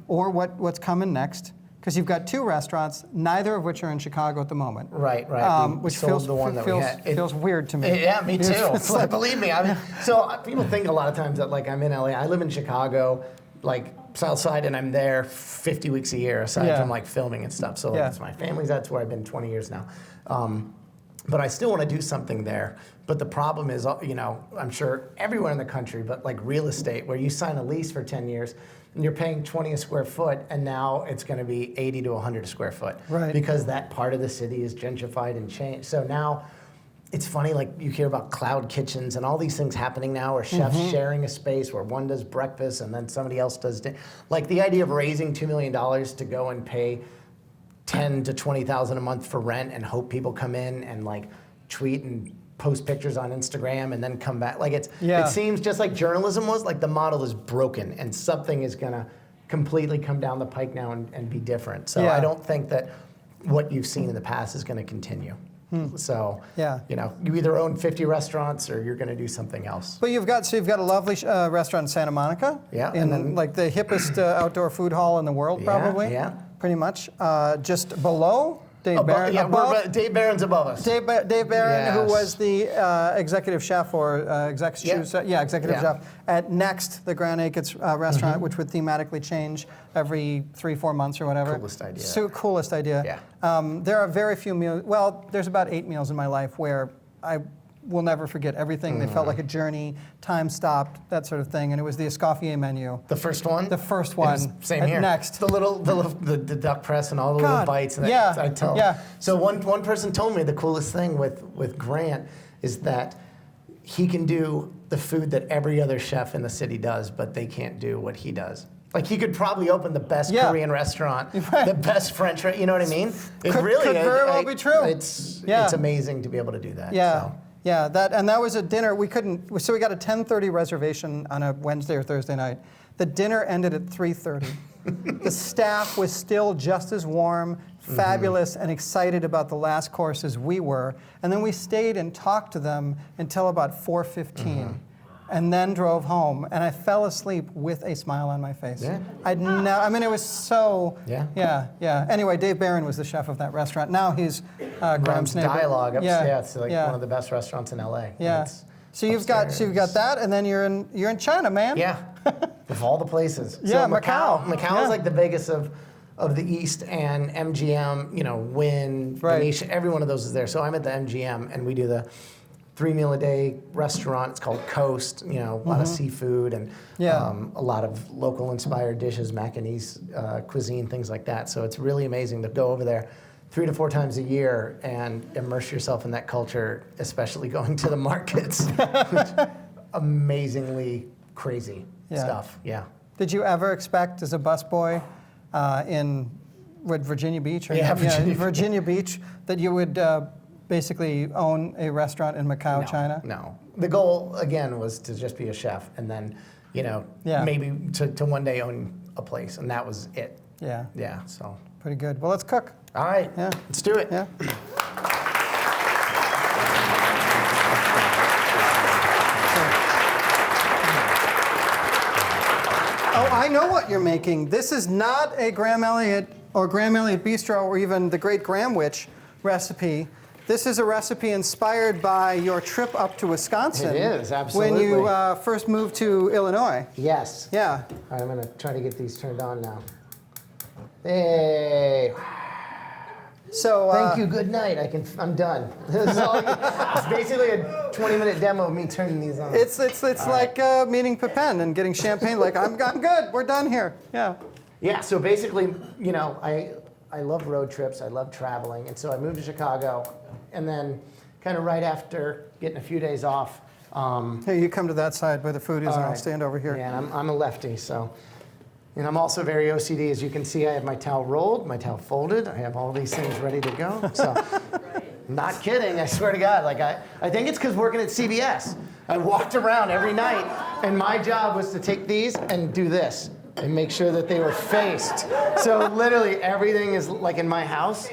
or what's coming next. Because you've got 2 restaurants, neither of which are in Chicago at the moment. Right. Which sold the one that we had. Feels weird to me. Yeah, me too. Believe me. So people think a lot of times that like I'm in LA. I live in Chicago, like South Side, and I'm there 50 weeks a year aside from like filming and stuff. So it's my family's. That's where I've been 20 years now. But I still want to do something there. But the problem is, I'm sure everywhere in the country, but like real estate, where you sign a lease for 10 years, and you're paying 20 a square foot, and now it's going to be 80 to 100 a square foot. Right. Because that part of the city is gentrified and changed. So now, it's funny, like you hear about cloud kitchens and all these things happening now, where chefs sharing a space where one does breakfast and then somebody else does dinner. Like the idea of raising $2 million to go and pay $10,000 to $20,000 a month for rent and hope people come in and like tweet and post pictures on Instagram and then come back. Like it seems just like journalism was, like the model is broken and something is gonna completely come down the pike now and be different. So I don't think that what you've seen in the past is gonna continue. So, you either own 50 restaurants or you're gonna do something else. But you've got a lovely restaurant in Santa Monica. Yeah. In then, like the hippest outdoor food hall in the world, probably. Yeah. Pretty much. Just below Dave Barron. Dave Barron's above us. Dave Barron, who was the executive chef or executive chef at Next, the Grand Acres restaurant, which would thematically change every 3-4 months or whatever. Coolest idea. Coolest idea. Yeah. There are very few meals. Well, there's about 8 meals in my life where I will never forget everything. They felt like a journey, time stopped, that sort of thing. And it was the Escoffier menu. The first one? The first one. Same here. Next. The duck press and all the little bites. And I tell. So one person told me the coolest thing with Grant is that he can do the food that every other chef in the city does, but they can't do what he does. Like he could probably open the best Korean restaurant, the best French, you know what I mean? It could very well be true. It's amazing to be able to do that. Yeah. So. Yeah, that was a dinner. We got a 10:30 reservation on a Wednesday or Thursday night. The dinner ended at 3:30. The staff was still just as warm, fabulous, and excited about the last course as we were. And then we stayed and talked to them until about 4:15. And then drove home, and I fell asleep with a smile on my face. Yeah. It was so. Yeah. Anyway, Dave Barron was the chef of that restaurant. Now he's Graham's neighbor. Dialogue upstairs. Yeah. It's like one of the best restaurants in LA. Yeah. So you've got that, and then you're in China, man. Yeah, of all the places. Yeah, so Macau. Macau is like the Vegas of the East, and MGM, Wynn, Venetian, every one of those is there. So I'm at the MGM, and we do the 3-meal-a-day restaurant. It's called Coast. A lot of seafood and a lot of local inspired dishes, Macanese cuisine, things like that. So it's really amazing to go over there 3 to 4 times a year and immerse yourself in that culture, especially going to the markets. Amazingly crazy stuff. Yeah. Did you ever expect, as a busboy in Virginia Beach? Virginia Beach, that you would basically own a restaurant in Macau, China? No. The goal, again, was to just be a chef, and then, maybe to one day own a place, and that was it. Yeah. Yeah, so. Pretty good. Well, let's cook. All right. Yeah. Let's do it. Yeah. Oh, I know what you're making. This is not a Graham Elliot or Graham Elliot Bistro or even the Great Graham Witch recipe. This is a recipe inspired by your trip up to Wisconsin. It is, absolutely. When you first moved to Illinois. Yes. Yeah. All right, I'm going to try to get these turned on now. Hey. So thank you. Good night. I'm done. This is all. It's basically a 20-minute demo of me turning these on. It's like meeting Pepin and getting champagne. Like I'm good. We're done here. Yeah. Yeah. So basically, I love road trips. I love traveling, and so I moved to Chicago, and then kind of right after getting a few days off. Hey, you come to that side where the food is, and I'll stand over here. Yeah, and I'm a lefty, so. And I'm also very OCD. As you can see, I have my towel rolled, my towel folded. I have all these things ready to go. So, not kidding, I swear to God. Like I think it's because working at CBS. I walked around every night, and my job was to take these and do this and make sure that they were faced. So literally everything is like in my house.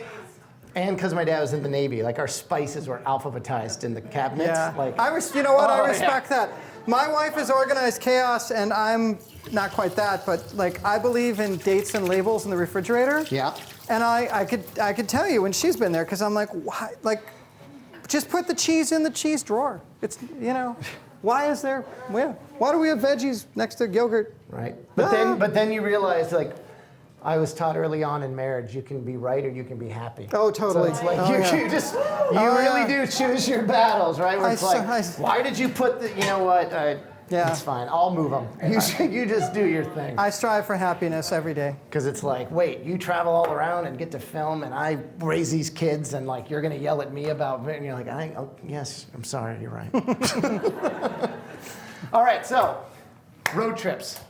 And because my dad was in the Navy, like our spices were alphabetized in the cabinets. Yeah. Like, I respect that. My wife is organized chaos, and I'm not quite that, but like I believe in dates and labels in the refrigerator. Yeah. And I could tell you when she's been there, because I'm like, why? Like, just put the cheese in the cheese drawer. It's why is there? Why do we have veggies next to yogurt? Right. But then you realize, like, I was taught early on in marriage, you can be right or you can be happy. Oh, totally. So it's like you really do choose your battles, right? Where it's why did you put the, it's fine, I'll move them. You just do your thing. I strive for happiness every day. Because it's like, wait, you travel all around and get to film, and I raise these kids, and like you're gonna yell at me about, and you're like, yes, I'm sorry, you're right. All right, so road trips,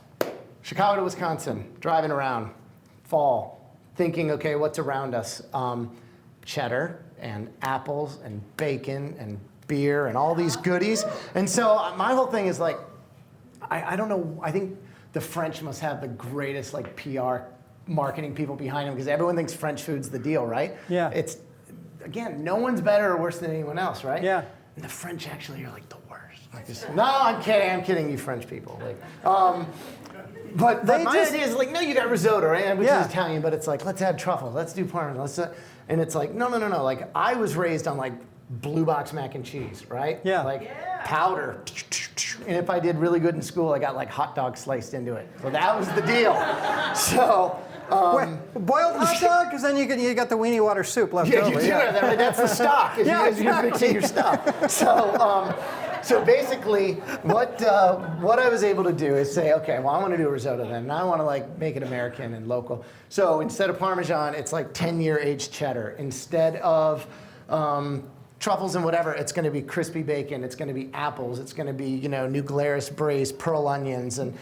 Chicago to Wisconsin, driving around. Fall, thinking, okay, what's around us? Cheddar and apples and bacon and beer and all these goodies. And so my whole thing is like, I don't know, I think the French must have the greatest like PR marketing people behind them, because everyone thinks French food's the deal, right? Yeah. It's, again, no one's better or worse than anyone else, right? Yeah. And the French actually are like the worst. No, I'm kidding, you French people. Like, But my idea is like, no, you got risotto, right? Which is Italian, but it's like, let's add truffles, let's do Parmesan, and it's like, no. Like, I was raised on like blue box mac and cheese, right? Yeah. Like powder, and if I did really good in school, I got like hot dog sliced into it. So that was the deal. So. Boiled hot dog, because then you got the weenie water soup left over. You do that. That's the stock. You're mixing your stuff. So basically, what I was able to do is say, okay, well, I want to do a risotto then, and I want to like make it American and local. So instead of Parmesan, it's like 10-year aged cheddar. Instead of truffles and whatever, it's going to be crispy bacon. It's going to be apples. It's going to be New Glarus braised pearl onions, and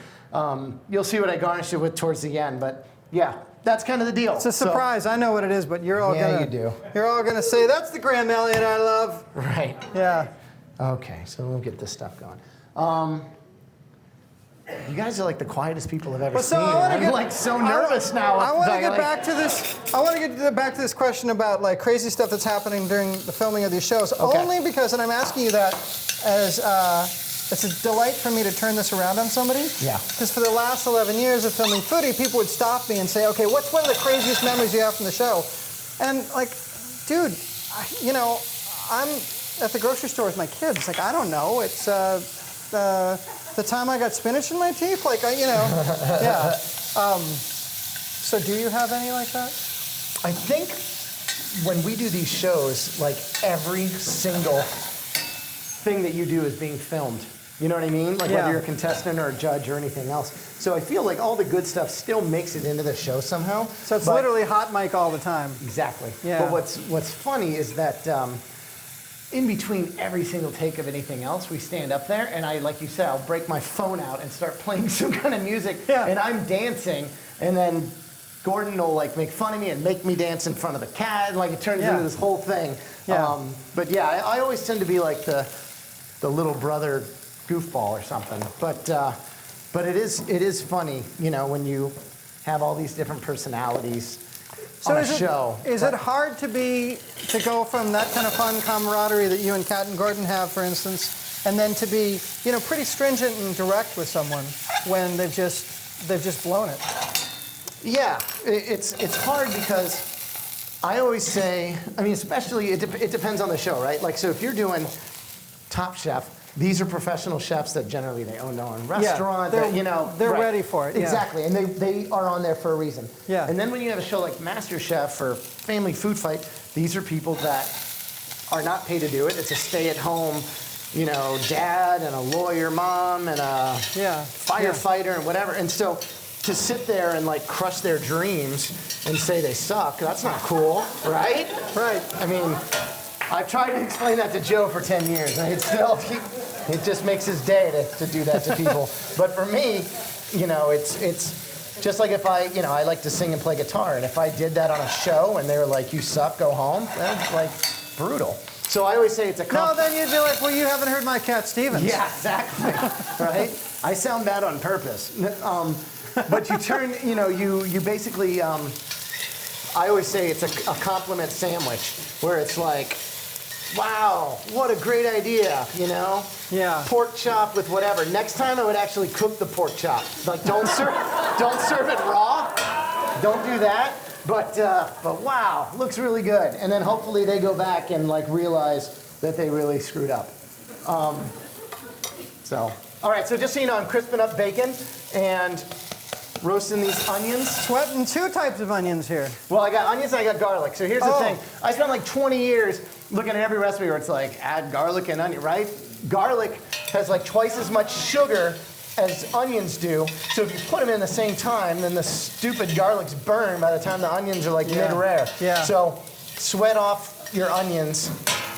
you'll see what I garnish it with towards the end. But yeah, that's kind of the deal. It's a surprise. So, I know what it is, but you're all you're all gonna say that's the Graham Elliot I love. Right. Yeah. Okay, so we'll get this stuff going. You guys are like the quietest people I've ever seen. I'm like so nervous now. I want to get back to this. I want to get back to this question about like crazy stuff that's happening during the filming of these shows. Okay. Only because, and I'm asking you that as it's a delight for me to turn this around on somebody. Yeah. Because for the last 11 years of filming Foodie, people would stop me and say, "Okay, what's one of the craziest memories you have from the show?" And like, dude, at the grocery store with my kids. Like, I don't know. It's the time I got spinach in my teeth. Like, yeah. So do you have any like that? I think when we do these shows, like every single thing that you do is being filmed. You know what I mean? Like whether you're a contestant or a judge or anything else. So I feel like all the good stuff still makes it into the show somehow. So it's literally hot mic all the time. Exactly. Yeah. But what's funny is that in between every single take of anything else, we stand up there and like you said, I'll break my phone out and start playing some kind of music. Yeah. And I'm dancing, and then Gordon will like make fun of me and make me dance in front of the cat, and like it turns into this whole thing. Yeah. But yeah, I always tend to be like the little brother goofball or something. But it is funny, when you have all these different personalities on a show. Is it hard to go from that kind of fun camaraderie that you and Kat and Gordon have, for instance, and then to be, pretty stringent and direct with someone when they've just blown it? Yeah, it's hard because I always say, especially it depends on the show, right? Like, so if you're doing Top Chef, these are professional chefs that generally they own their own restaurant. Yeah, they're ready for it. Yeah. Exactly, and they are on there for a reason. Yeah. And then when you have a show like MasterChef or Family Food Fight, these are people that are not paid to do it. It's a stay-at-home, dad and a lawyer mom and a firefighter and whatever. And so to sit there and like crush their dreams and say they suck, that's not cool, right? Right. I've tried to explain that to Joe for 10 years, and it just makes his day to do that to people. But for me, it's just like if I like to sing and play guitar, and if I did that on a show and they were like, you suck, go home, that's like brutal. So I always say it's a No, then you'd be like, well, you haven't heard my Cat Stevens. Yeah, exactly. Right? I sound bad on purpose. But you turn, you basically, I always say it's a compliment sandwich, where it's like, wow, what a great idea, Yeah. Pork chop with whatever. Next time I would actually cook the pork chop. Like, don't serve it raw. Don't do that. But wow, looks really good. And then hopefully they go back and like realize that they really screwed up. All right, so just so you know, I'm crisping up bacon and roasting these onions. Sweating two types of onions here. Well, I got onions and I got garlic. So here's the thing. I spent like 20 years looking at every recipe where it's like, add garlic and onion, right? Garlic has like twice as much sugar as onions do. So if you put them in the same time, then the stupid garlics burn by the time the onions are like mid-rare. Yeah. So sweat off your onions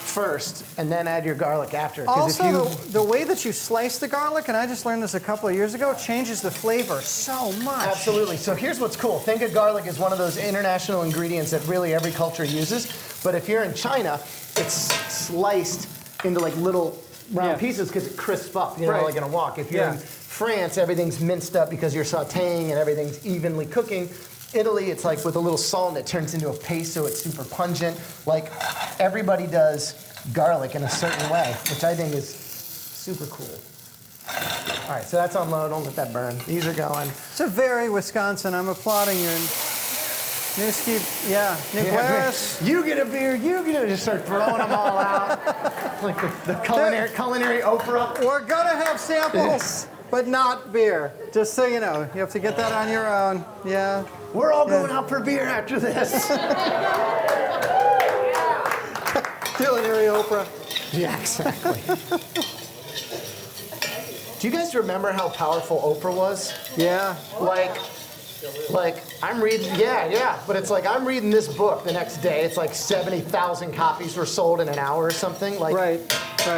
first, and then add your garlic after. Also, the way that you slice the garlic, and I just learned this a couple of years ago, changes the flavor so much. Absolutely. So here's what's cool. Think of garlic as one of those international ingredients that really every culture uses. But if you're in China, it's sliced into like little round pieces because it crisps up, like in a wok. If you're in France, everything's minced up because you're sauteing and everything's evenly cooking. Italy, it's like with a little salt and it turns into a paste, so it's super pungent. Like, everybody does garlic in a certain way, which I think is super cool. All right, so that's on low. Don't let that burn. These are going. It's a very Wisconsin. I'm applauding you. New Glarus. You get a beer. You get to just start throwing them all out. Like the culinary Oprah. We're going to have samples, but not beer. Just so you know. You have to get that on your own. Yeah. We're all going out for beer after this. Culinary Oprah. Yeah, exactly. Do you guys remember how powerful Oprah was? Yeah. Like I'm reading, but it's like I'm reading this book the next day. It's like 70,000 copies were sold in an hour or something. Like, right.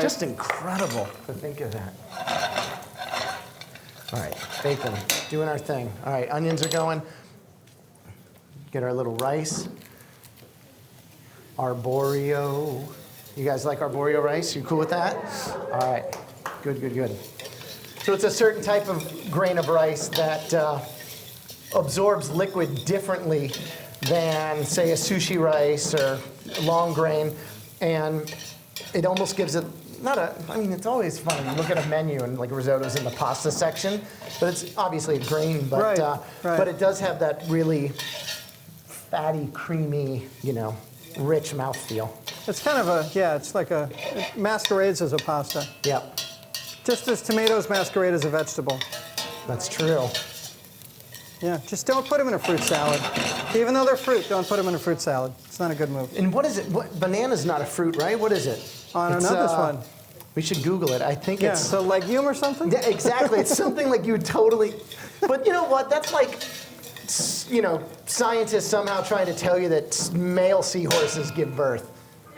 Just incredible to think of that. All right, bacon, doing our thing. All right, onions are going. Get our little rice. Arborio. You guys like arborio rice? You cool with that? All right, good. So it's a certain type of grain of rice that absorbs liquid differently than, say, a sushi rice or long grain, and it almost gives it it's always fun. You look at a menu and like risotto's in the pasta section, but it's obviously a grain, but but it does have that really fatty, creamy, rich mouthfeel. It's kind of it's like it masquerades as a pasta. Yep, Just as tomatoes masquerade as a vegetable. that's true. Yeah, just don't put them in a fruit salad. Even though they're fruit, don't put them in a fruit salad. It's not a good move. And what is it? Banana's not a fruit, right? What is it? Oh, I don't know this one. We should Google it. I think Yeah, it's... so legume or something? Yeah, exactly. It's something like you would totally... But you know what? That's like, scientists somehow trying to tell you that male seahorses give birth.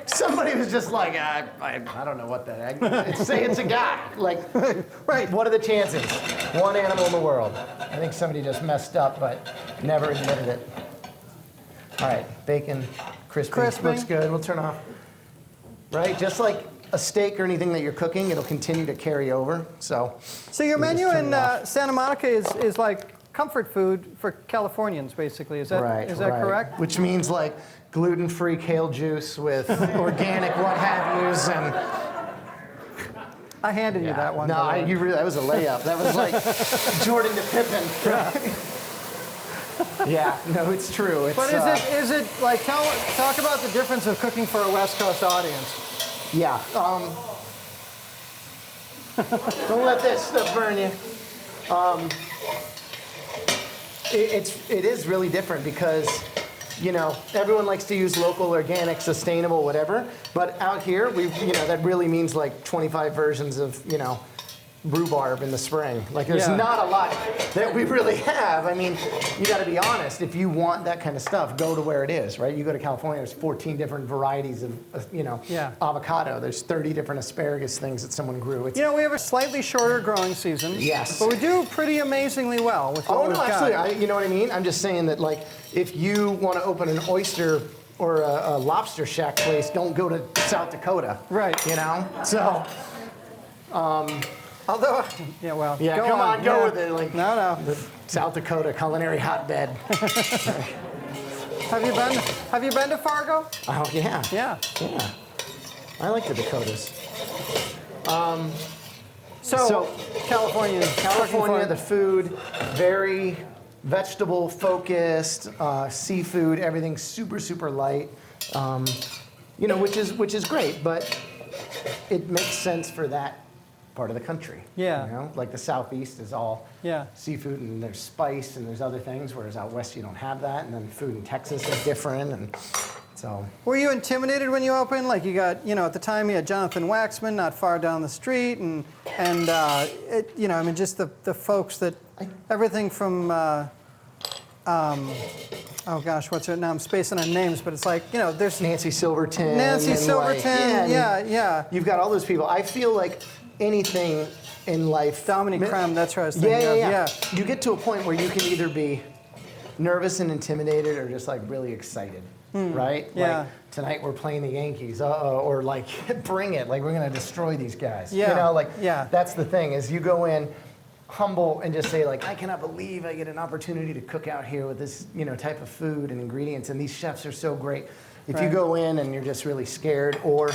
Somebody was just like, I don't know what that is. Say it's a guy. Like, Right. What are the chances? One animal in the world. I think somebody just messed up, but never admitted it. All right, bacon, crispy. Looks good. We'll turn off. Right, just like a steak or anything that you're cooking, it'll continue to carry over. So your we'll menu just turn in it off. Santa Monica is like comfort food for Californians, basically. Is that correct? Which means like gluten-free kale juice with organic what have yous and. I handed you that one. No, that was a layup. That was like Jordan to Pippen. Yeah, no, it's true. It's, But is it like talk about the difference of cooking for a West Coast audience? Yeah. Don't let this stuff burn you. It is really different because, everyone likes to use local, organic, sustainable, whatever. But out here, that really means like 25 versions of, rhubarb in the spring. Like there's not a lot that we really have. I mean, you got to be honest. If you want that kind of stuff, go to where it is, right? You go to California, there's 14 different varieties of, avocado. There's 30 different asparagus things that someone grew. It's, we have a slightly shorter growing season. Yes. But we do pretty amazingly well with what we've got. Actually, you know what I mean? I'm just saying that, like, if you want to open an oyster or a lobster shack place, don't go to South Dakota. Right. So... Although, go with it. Like, no. The South Dakota culinary hotbed. Have you been to Fargo? Oh yeah. Yeah. Yeah. I like the Dakotas. So California, the food, very vegetable focused, seafood, everything super super light. Which is great, but it makes sense for that part of the country. Yeah. Like the Southeast is all seafood and there's spice and there's other things, whereas out west you don't have that, and then food in Texas is different, and so. Were you intimidated when you opened? Like you got, at the time you had Jonathan Waxman not far down the street, and just the folks that, everything from, oh gosh, what's her name? I'm spacing on names, but it's like, there's Nancy Silverton. Yeah. You've got all those people. I feel like anything in life. Dominique Creme, that's what I was thinking of. Yeah. You get to a point where you can either be nervous and intimidated or just like really excited, right? Yeah. Like, tonight we're playing the Yankees, or like, bring it, like we're gonna destroy these guys. Yeah. That's the thing, is you go in humble and just say like, I cannot believe I get an opportunity to cook out here with this, type of food and ingredients, and these chefs are so great. If you go in and you're just really scared or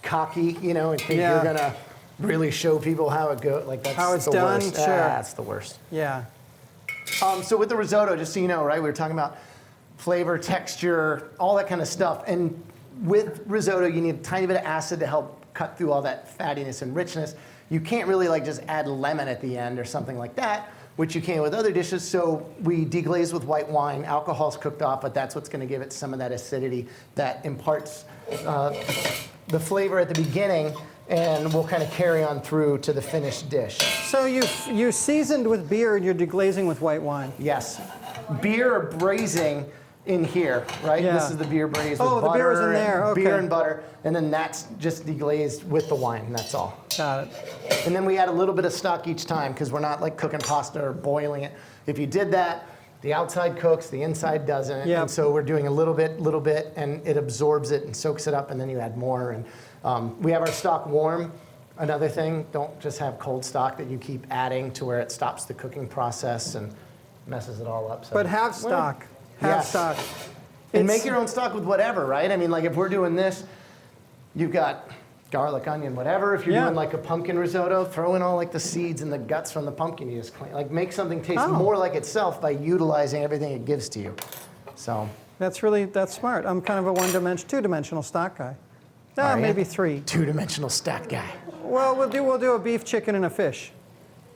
cocky, and think you're gonna really show people how it goes, like that's how it's the done. worst. Sure, that's the worst. Yeah. So with the risotto, just so you know, right, we were talking about flavor, texture, all that kind of stuff. And with risotto, you need a tiny bit of acid to help cut through all that fattiness and richness. You can't really like just add lemon at the end or something like that, which you can with other dishes. So we deglaze with white wine. Alcohol's cooked off, but that's what's going to give it some of that acidity that imparts the flavor at the beginning, and we'll kind of carry on through to the finished dish. So you seasoned with beer and you're deglazing with white wine. Yes. Beer or braising in here, right? Yeah. This is the beer braised with the butter. beer was in there. Okay. Beer and butter, and then that's just deglazed with the wine, and that's all. Got it. And then we add a little bit of stock each time because we're not like cooking pasta or boiling it. If you did that, the outside cooks, the inside doesn't. Yep. And so we're doing a little bit, and it absorbs it and soaks it up, and then you add more. And we have our stock warm. Another thing, don't just have cold stock that you keep adding to where it stops the cooking process and messes it all up. So. But have stock. Have stock. And make your own stock with whatever, right? I mean, like if we're doing this, you've got garlic, onion, whatever. If you're doing like a pumpkin risotto, throw in all like the seeds and the guts from the pumpkin you just clean. Like make something taste more like itself by utilizing everything it gives to you. So that's smart. I'm kind of a two-dimensional stock guy. Are you? Maybe 3. Two-dimensional stat guy. Well, we'll do a beef, chicken, and a fish.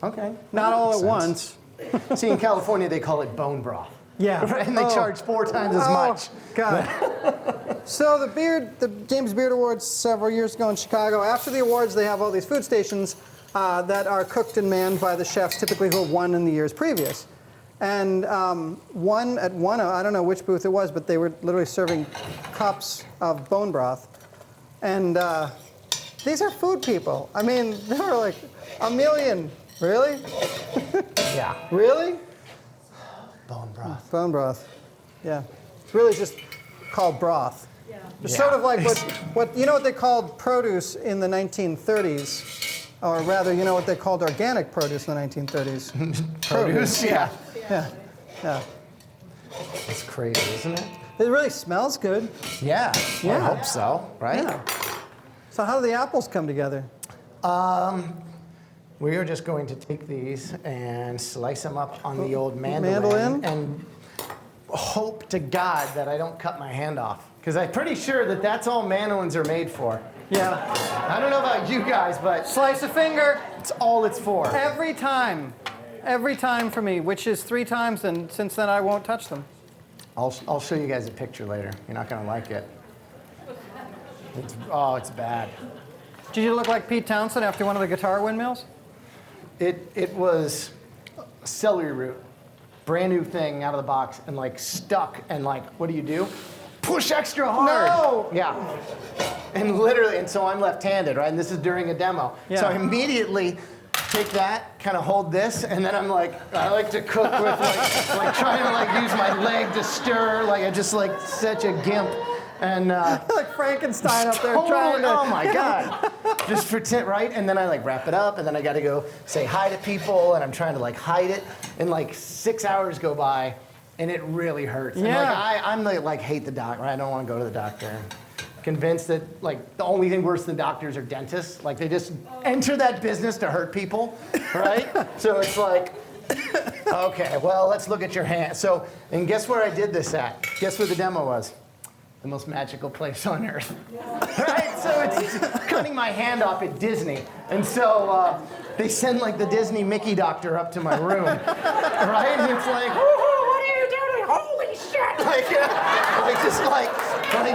Okay. Not all at Makes once. sense. See, in California, they call it bone broth. Yeah. Right? And they charge 4 times as much. God. So the James Beard Awards several years ago in Chicago, after the awards, they have all these food stations that are cooked and manned by the chefs, typically who have won in the years previous. And one, I don't know which booth it was, but they were literally serving cups of bone broth. And these are food people. I mean, there were like a million. Really? Yeah. Really? Bone broth. Bone broth. Yeah. It's really just called broth. Yeah. It's Yeah. sort of like what you know what they called produce in the 1930s, or rather, you know what they called organic produce in the 1930s. Produce? Yeah. Yeah. Yeah. It's crazy, isn't it? It really smells good. Yeah. I Yeah. hope so, right? Yeah. So how do the apples come together? We are just going to take these and slice them up on the old Mandolin? and hope to God that I don't cut my hand off. Because I'm pretty sure that that's all mandolins are made for. Yeah. I don't know about you guys, but Slice a finger. it's all it's for. Every time. Every time for me, which is 3 times, and since then I won't touch them. I'll show you guys a picture later. You're not going to like it. It's bad. Did you look like Pete Townsend after one of the guitar windmills? It was celery root, brand new thing out of the box, and like stuck, and like, what do? Push extra hard. No! Yeah. And literally, and so I'm left-handed, right? And this is during a demo. Yeah. So I immediately take that, kind of hold this, and then I'm like, I like to cook with like trying to like use my leg to stir, like I just like such a gimp. And Like Frankenstein up there totally, trying to. oh my God. Just pretend, right? And then I like wrap it up, and then I got to go say hi to people, and I'm trying to like hide it. And like 6 hours go by, and it really hurts. And Yeah. like I'm like hate the doctor. I don't want to go to the doctor. Convinced that like the only thing worse than doctors are dentists. Like they just enter that business to hurt people, right? So it's like, okay, well, let's look at your hand. So, and guess where I did this at? Guess where the demo was? The most magical place on earth. Right? So it's cutting my hand off at Disney. And so they send like the Disney Mickey doctor up to my room. Right? And it's like, woohoo, what are you doing? Holy shit! Like just like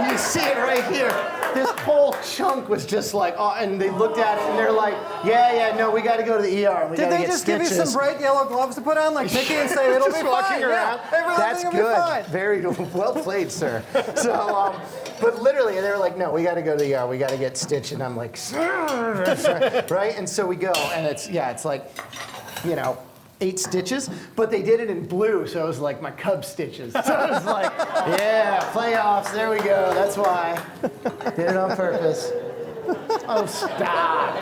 you see it right here. This whole chunk was just like, oh, and they looked at it and they're like, yeah, no, we got to go to the ER. We Did gotta they get just give you some stitches. bright yellow gloves to put on, like Mickey, and say it'll be Just walking fine? around. Yeah, That's everything will good. be fine. Very well played, sir. So, but literally, they were like, no, we got to go to the ER. We got to get stitched. And I'm like, right? And so we go, and it's like, 8 stitches, but they did it in blue, so it was like my Cub stitches. So it was like, yeah, playoffs, there we go. That's why. Did it on purpose. Oh, stop.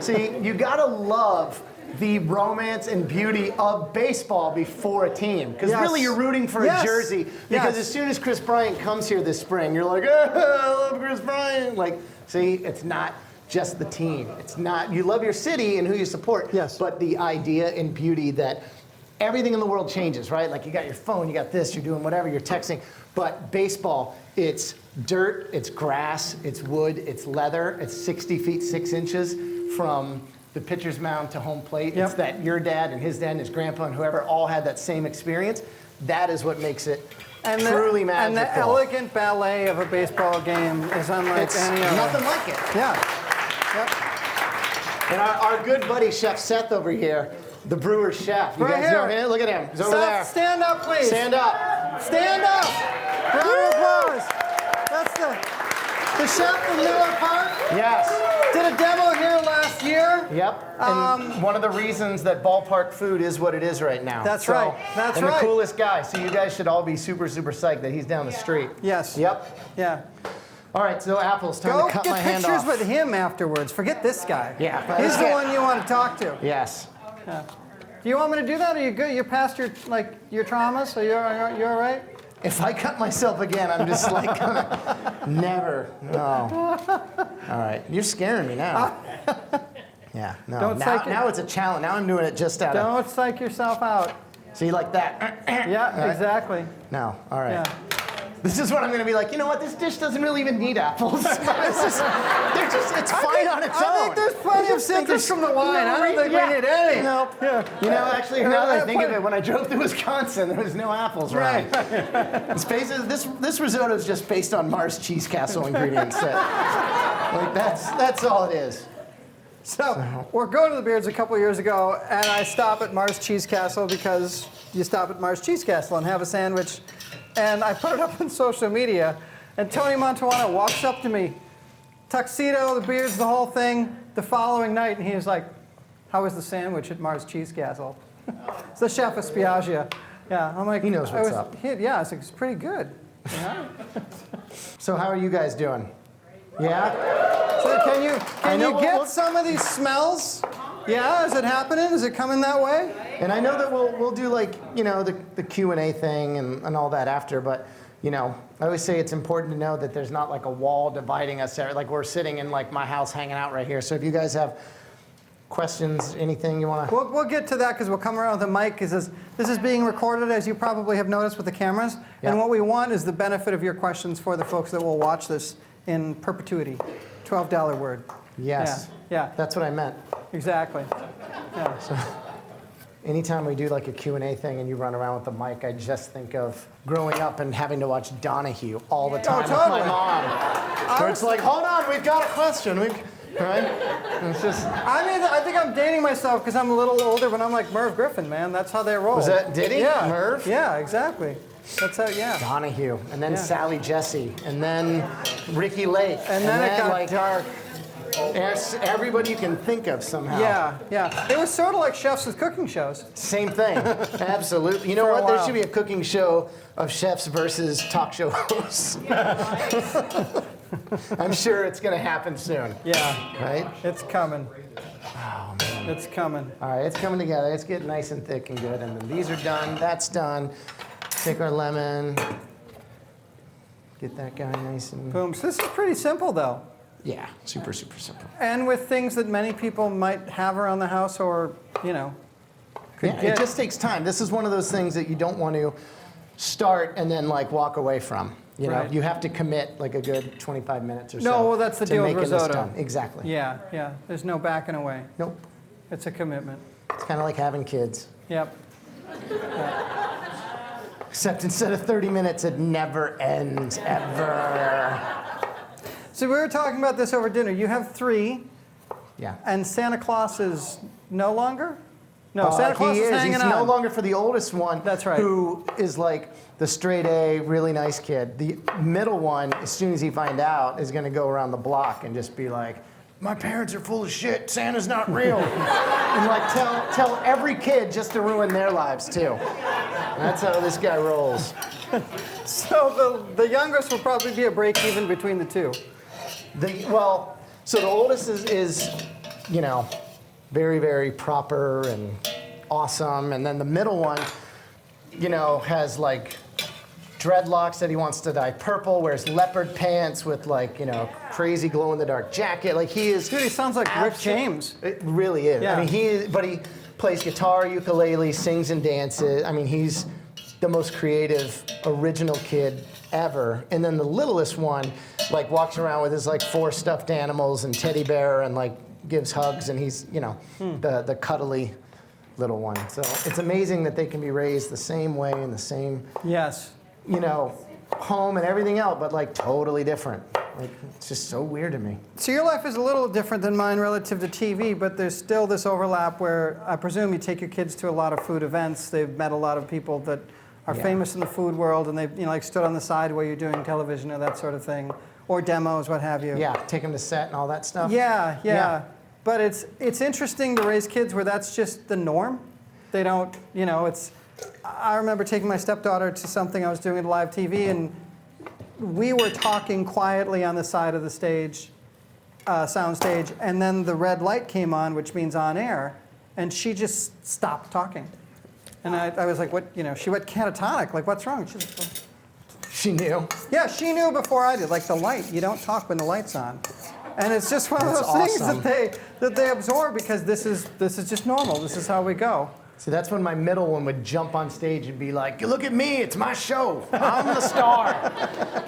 See, you gotta love the romance and beauty of baseball before a team. Because Yes. really you're rooting for Yes. a jersey. Because Yes. as soon as Chris Bryant comes here this spring, you're like, oh, I love Chris Bryant. Like, see, it's not just the team. It's not, you love your city and who you support. Yes. But the idea and beauty that everything in the world changes, right? Like you got your phone, you got this, you're doing whatever, you're texting. But baseball, it's dirt, it's grass, it's wood, it's leather, it's 60 feet 6 inches from the pitcher's mound to home plate. Yep. It's that your dad and his dad and his grandpa and whoever all had that same experience. That is what makes it truly magical. And the elegant ballet of a baseball game is unlike it's any other. nothing like it. Yeah. Yep. And our good buddy Chef Seth over here, the Brewers chef. You Right guys know here. him? Look at him. He's over Seth, there. stand up, please. Stand up. Stand up. Round of applause. That's the chef from Miller Park. Yes. Did a demo here last year. Yep. And one of the reasons that ballpark food is what it is right now. That's right. That's and right. the coolest guy. So you guys should all be super, super psyched that he's down the street. Yes. Yep. Yeah. All right, so Apple's time Go to cut get my hand pictures off. with him afterwards. Forget this guy. Yeah. He's the one you want to talk to. Yes. Do you want me to do that? Are you good? You're past your traumas? So you're all right? If I cut myself again, I'm just like gonna never. No. All right, you're scaring me now. Yeah. No. Don't psych it. Now it's a challenge. Now I'm doing it just out of. Don't psych yourself out. See, like that. Yeah, exactly. No. All right. Yeah. This is what I'm going to be like, you know what, this dish doesn't really even need apples. It's fine on its own. I think there's plenty of citrus from the wine. I don't think we need any. Nope. Yeah. You know, actually, now that I think of it, when I drove to Wisconsin, there was no apples around. This risotto is just based on Mars Cheese Castle ingredients. Like that's all it is. So we're going to the Beards a couple years ago, and I stop at Mars Cheese Castle because you stop at Mars Cheese Castle and have a sandwich. And I put it up on social media, and Tony Montuano walks up to me, tuxedo, the Beards, the whole thing, the following night, and he was like, "How was the sandwich at Mars Cheese Castle?" It's the chef of Spiaggia. Yeah, I'm like, he knows what's up. Yeah, it's pretty good. You know? So how are you guys doing? Yeah? So can you get some of these smells? Yeah, is it happening? Is it coming that way? And I know that we'll do like, you know, the Q&A thing and all that after, but, you know, I always say it's important to know that there's not like a wall dividing us there. Like we're sitting in like my house hanging out right here. So if you guys have questions, anything you want to... We'll get to that because we'll come around with the mic. This is being recorded, as you probably have noticed with the cameras. Yep. And what we want is the benefit of your questions for the folks that will watch this in perpetuity. $12 word. Yes. Yeah. That's what I meant. Exactly. Yeah. So, anytime we do like a Q&A thing and you run around with the mic, I just think of growing up and having to watch Donahue all the time with my mom. Where it's like, hold on, we've got a question. Right? And it's just... I think I'm dating myself because I'm a little older, but I'm like Merv Griffin, man. That's how they roll. Did he? Yeah. Merv? Yeah, exactly. That's how, yeah. Donahue, and then Sally Jesse, and then Ricky Lake. And then it got like dark. Everybody you can think of somehow. Yeah. It was sort of like chefs with cooking shows. Same thing. Absolutely. You know what? There should be a cooking show of chefs versus talk show hosts. I'm sure it's going to happen soon. Yeah. Right? It's coming. Oh, man. It's coming. All right, it's coming together. It's getting nice and thick and good. And then these are done. That's done. Take our lemon. Get that guy nice and... Boom. So this is pretty simple, though. Yeah, super, super simple. And with things that many people might have around the house or, you know, could get. It just takes time. This is one of those things that you don't want to start and then like walk away from. You know, you have to commit like a good 25 minutes or so. No, well, that's the deal with risotto. Exactly. Yeah. There's no backing away. Nope. It's a commitment. It's kind of like having kids. Yep. Except instead of 30 minutes, it never ends, ever. So we were talking about this over dinner. You have 3. Yeah. And Santa Claus is no longer? No, Santa Claus is hanging He's on. no longer for the oldest one. That's right. Who is like the straight A, really nice kid. The middle one, as soon as he finds out, is going to go around the block and just be like, my parents are full of shit. Santa's not real. And like tell every kid just to ruin their lives too. That's how this guy rolls. So the youngest will probably be a break even between the two. So the oldest is, you know, very, very proper and awesome. And then the middle one, you know, has like dreadlocks that he wants to dye purple, wears leopard pants with like, you know, crazy glow-in-the-dark jacket. Like he is... Dude, he sounds like Rick James. It really is. Yeah. I mean, he plays guitar, ukulele, sings and dances. I mean, he's the most creative, original kid ever. And then the littlest one, like, walks around with his, like, 4 stuffed animals and teddy bear and, like, gives hugs. And he's, you know, the cuddly little one. So it's amazing that they can be raised the same way in the same, you know, home and everything else, but, like, totally different. Like, it's just so weird to me. So your life is a little different than mine relative to TV, but there's still this overlap where I presume you take your kids to a lot of food events. They've met a lot of people that are famous in the food world, and they've, you know, like stood on the side while you're doing television or that sort of thing, or demos, what have you. Yeah, take them to set and all that stuff. Yeah. But it's interesting to raise kids where that's just the norm. They don't, you know, I remember taking my stepdaughter to something I was doing at live TV, and we were talking quietly on the side of the stage, sound stage, and then the red light came on, which means on air, and she just stopped talking. And I was like, what, you know, she went catatonic, like, what's wrong? She knew? Yeah, she knew before I did, like the light, you don't talk when the light's on. And it's just one of those things that they absorb because this is just normal, this is how we go. See, that's when my middle one would jump on stage and be like, look at me, it's my show. I'm the star.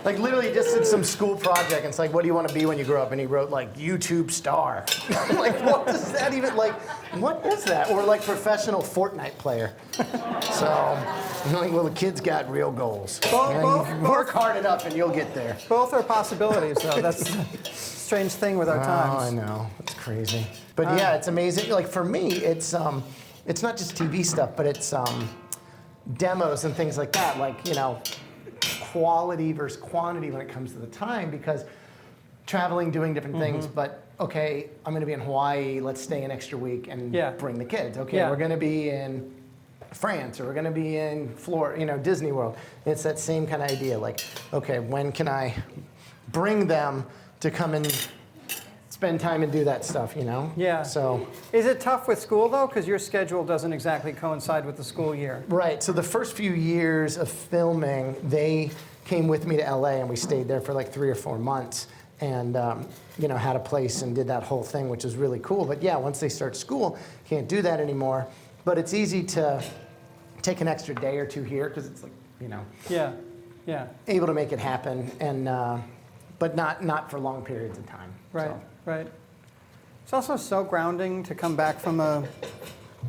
Like literally just did some school project. And it's like, what do you want to be when you grow up? And he wrote like YouTube star. I'm like, what does that even, like, what is that? Or like professional Fortnite player. So I'm like, well, the kid's got real goals. Work hard enough and you'll get there. Both are possibilities, though. That's the strange thing with our times. Oh, I know. It's crazy. But yeah, it's amazing. Like for me, it's not just TV stuff, but it's demos and things like that. Like, you know, quality versus quantity when it comes to the time, because traveling, doing different things, but okay, I'm going to be in Hawaii, let's stay an extra week and bring the kids. Okay, we're going to be in France, or we're going to be in Florida, you know, Disney World. It's that same kind of idea. Like, okay, when can I bring them to come and spend time and do that stuff, you know? Yeah. So. Is it tough with school, though? Because your schedule doesn't exactly coincide with the school year. Right. So the first few years of filming, they came with me to LA, and we stayed there for like 3 or 4 months, and you know, had a place and did that whole thing, which was really cool. But yeah, once they start school, can't do that anymore. But it's easy to take an extra day or two here, because it's like, you know. Yeah. Yeah. Able to make it happen, and but not for long periods of time. Right. So. Right. It's also so grounding to come back from a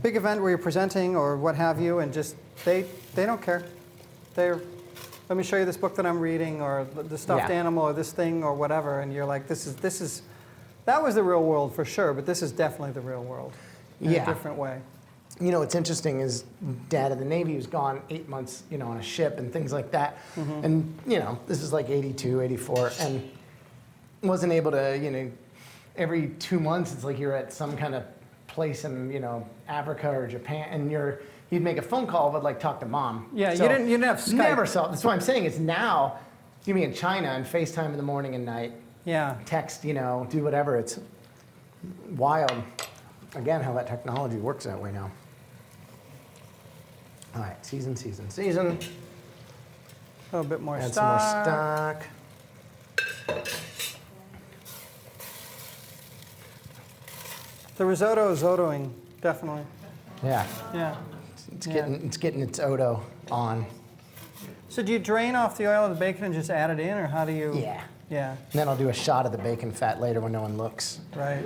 big event where you're presenting or what have you, and just they don't care. They're, let me show you this book that I'm reading, or the stuffed animal, or this thing, or whatever, and you're like, this is that was the real world for sure, but this is definitely the real world in a different way. You know, what's interesting is Dad of the Navy was gone 8 months, you know, on a ship and things like that, and you know, this is like 82, 84, and wasn't able to, you know. Every 2 months, it's like you're at some kind of place in, you know, Africa or Japan, and you'd make a phone call, but like talk to mom. Yeah, so you didn't have Skype. Never saw. That's what I'm saying. Is now, you be in China and FaceTime in the morning and night. Yeah. Text, you know, do whatever. It's wild. Again, how that technology works that way now. All right, season. A little bit more Add stock. some more stock. The risotto is odoing, definitely. Yeah. Yeah. It's getting its Odo on. So do you drain off the oil of the bacon and just add it in, or how do you? Yeah. Yeah. And then I'll do a shot of the bacon fat later when no one looks. Right.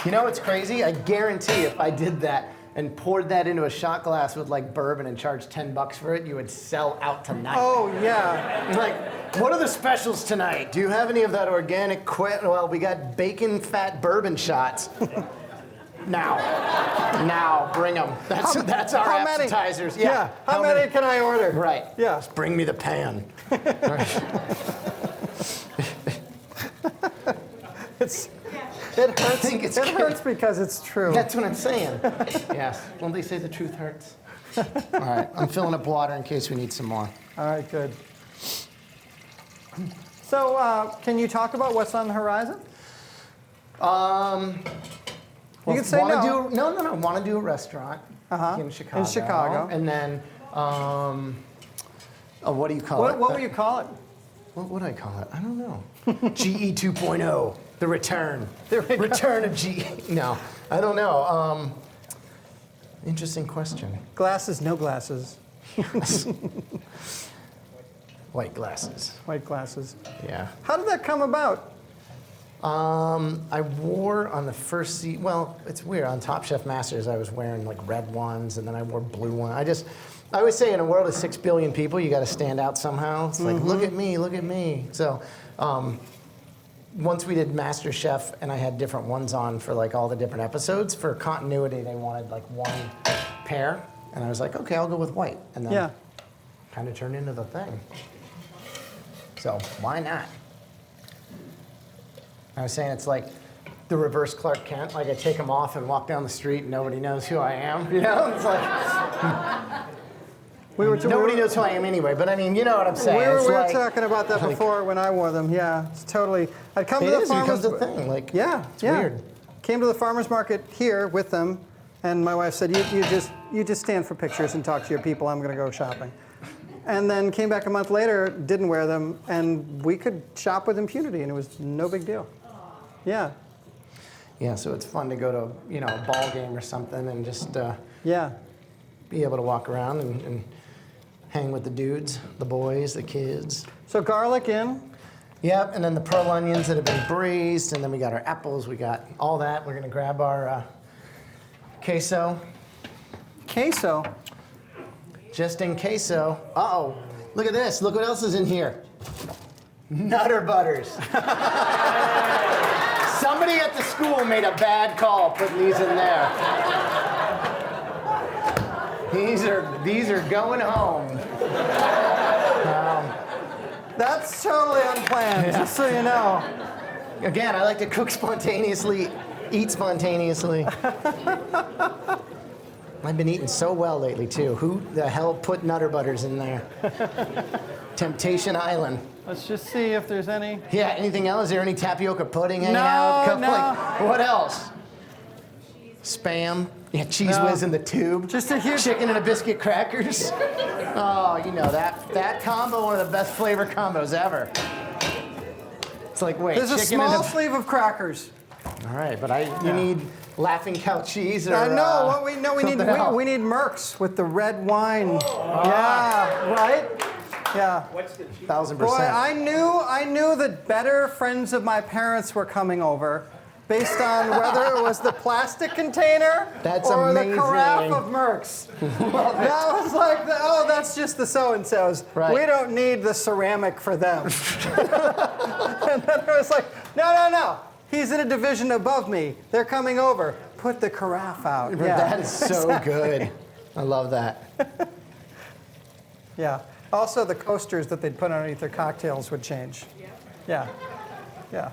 You know what's crazy? I guarantee if I did that and poured that into a shot glass with like bourbon and charged $10 for it, you would sell out tonight. Oh yeah. Like, what are the specials tonight? Do you have any of that organic Well, we got bacon fat bourbon shots. Now, bring them. That's our how many? appetizers. Yeah. How many can I order? Right. Yeah. Just bring me the pan. It hurts. It hurts because it's true. That's what I'm saying. Yes. Well, they say the truth hurts. All right. I'm filling up water in case we need some more. All right. Good. So, can you talk about what's on the horizon? You can say no. No. Want to do a restaurant in Chicago. In Chicago. And then, what do you call it? What would you call it? What would I call it? I don't know. GE 2.0, the return. Return of GE. No, I don't know. Interesting question. Glasses, no glasses. White glasses. White glasses. Yeah. How did that come about? I wore on the first seat. Well, it's weird. On Top Chef Masters, I was wearing like red ones, and then I wore blue ones. I always say in a world of 6 billion people, you got to stand out somehow. It's like, look at me. So, once we did Master Chef, and I had different ones on for like all the different episodes, for continuity, they wanted like one pair, and I was like, okay, I'll go with white, and then kind of turned into the thing. So why not? I was saying it's like the reverse Clark Kent. Like I take them off and walk down the street and nobody knows who I am. You know, it's like nobody knows who I am anyway. But I mean, you know what I'm saying. We were talking about that before when I wore them. Yeah, it's totally. I'd come to the farmers. It becomes a thing. Like it's weird. Came to the farmers market here with them, and my wife said, "You just stand for pictures and talk to your people. I'm going to go shopping." And then came back a month later, didn't wear them, and we could shop with impunity, and it was no big deal. Yeah. Yeah, so it's fun to go to, a ball game or something and just Yeah. be able to walk around and hang with the dudes, the boys, the kids. So garlic in. Yep, and then the pearl onions that have been braised, and then we got our apples, we got all that. We're gonna grab our queso, Queso. just in queso. Uh-oh, look at this, look what else is in here. Nutter Butters. Somebody at the school made a bad call putting these in there. These are going home. That's totally unplanned, just so you know. Again, I like to cook spontaneously, eat spontaneously. I've been eating so well lately, too. Who the hell put Nutter Butters in there? Temptation Island. Let's just see if there's any. Yeah, anything else? Is there any tapioca pudding hanging No, out? no. What else? Spam. Yeah, Cheese No. Whiz in the tube. Just a huge. Chicken and a biscuit crackers. Oh, that combo, one of the best flavor combos ever. It's like, wait, There's a chicken small and sleeve of crackers. All right, but you need Laughing Cow cheese or No, what we need something else. we need Mercs with the red wine. Yeah, right. Yeah. 1,000%. Boy, I knew that better friends of my parents were coming over, based on whether it was the plastic container That's or amazing. the carafe of Mercs. That was like, that's just the so-and-sos. Right. We don't need the ceramic for them. And then I was like, no. He's in a division above me. They're coming over. Put the carafe out. Yeah. That is so good. I love that. Yeah. Also, the coasters that they'd put underneath their cocktails would change. Yeah. Yeah.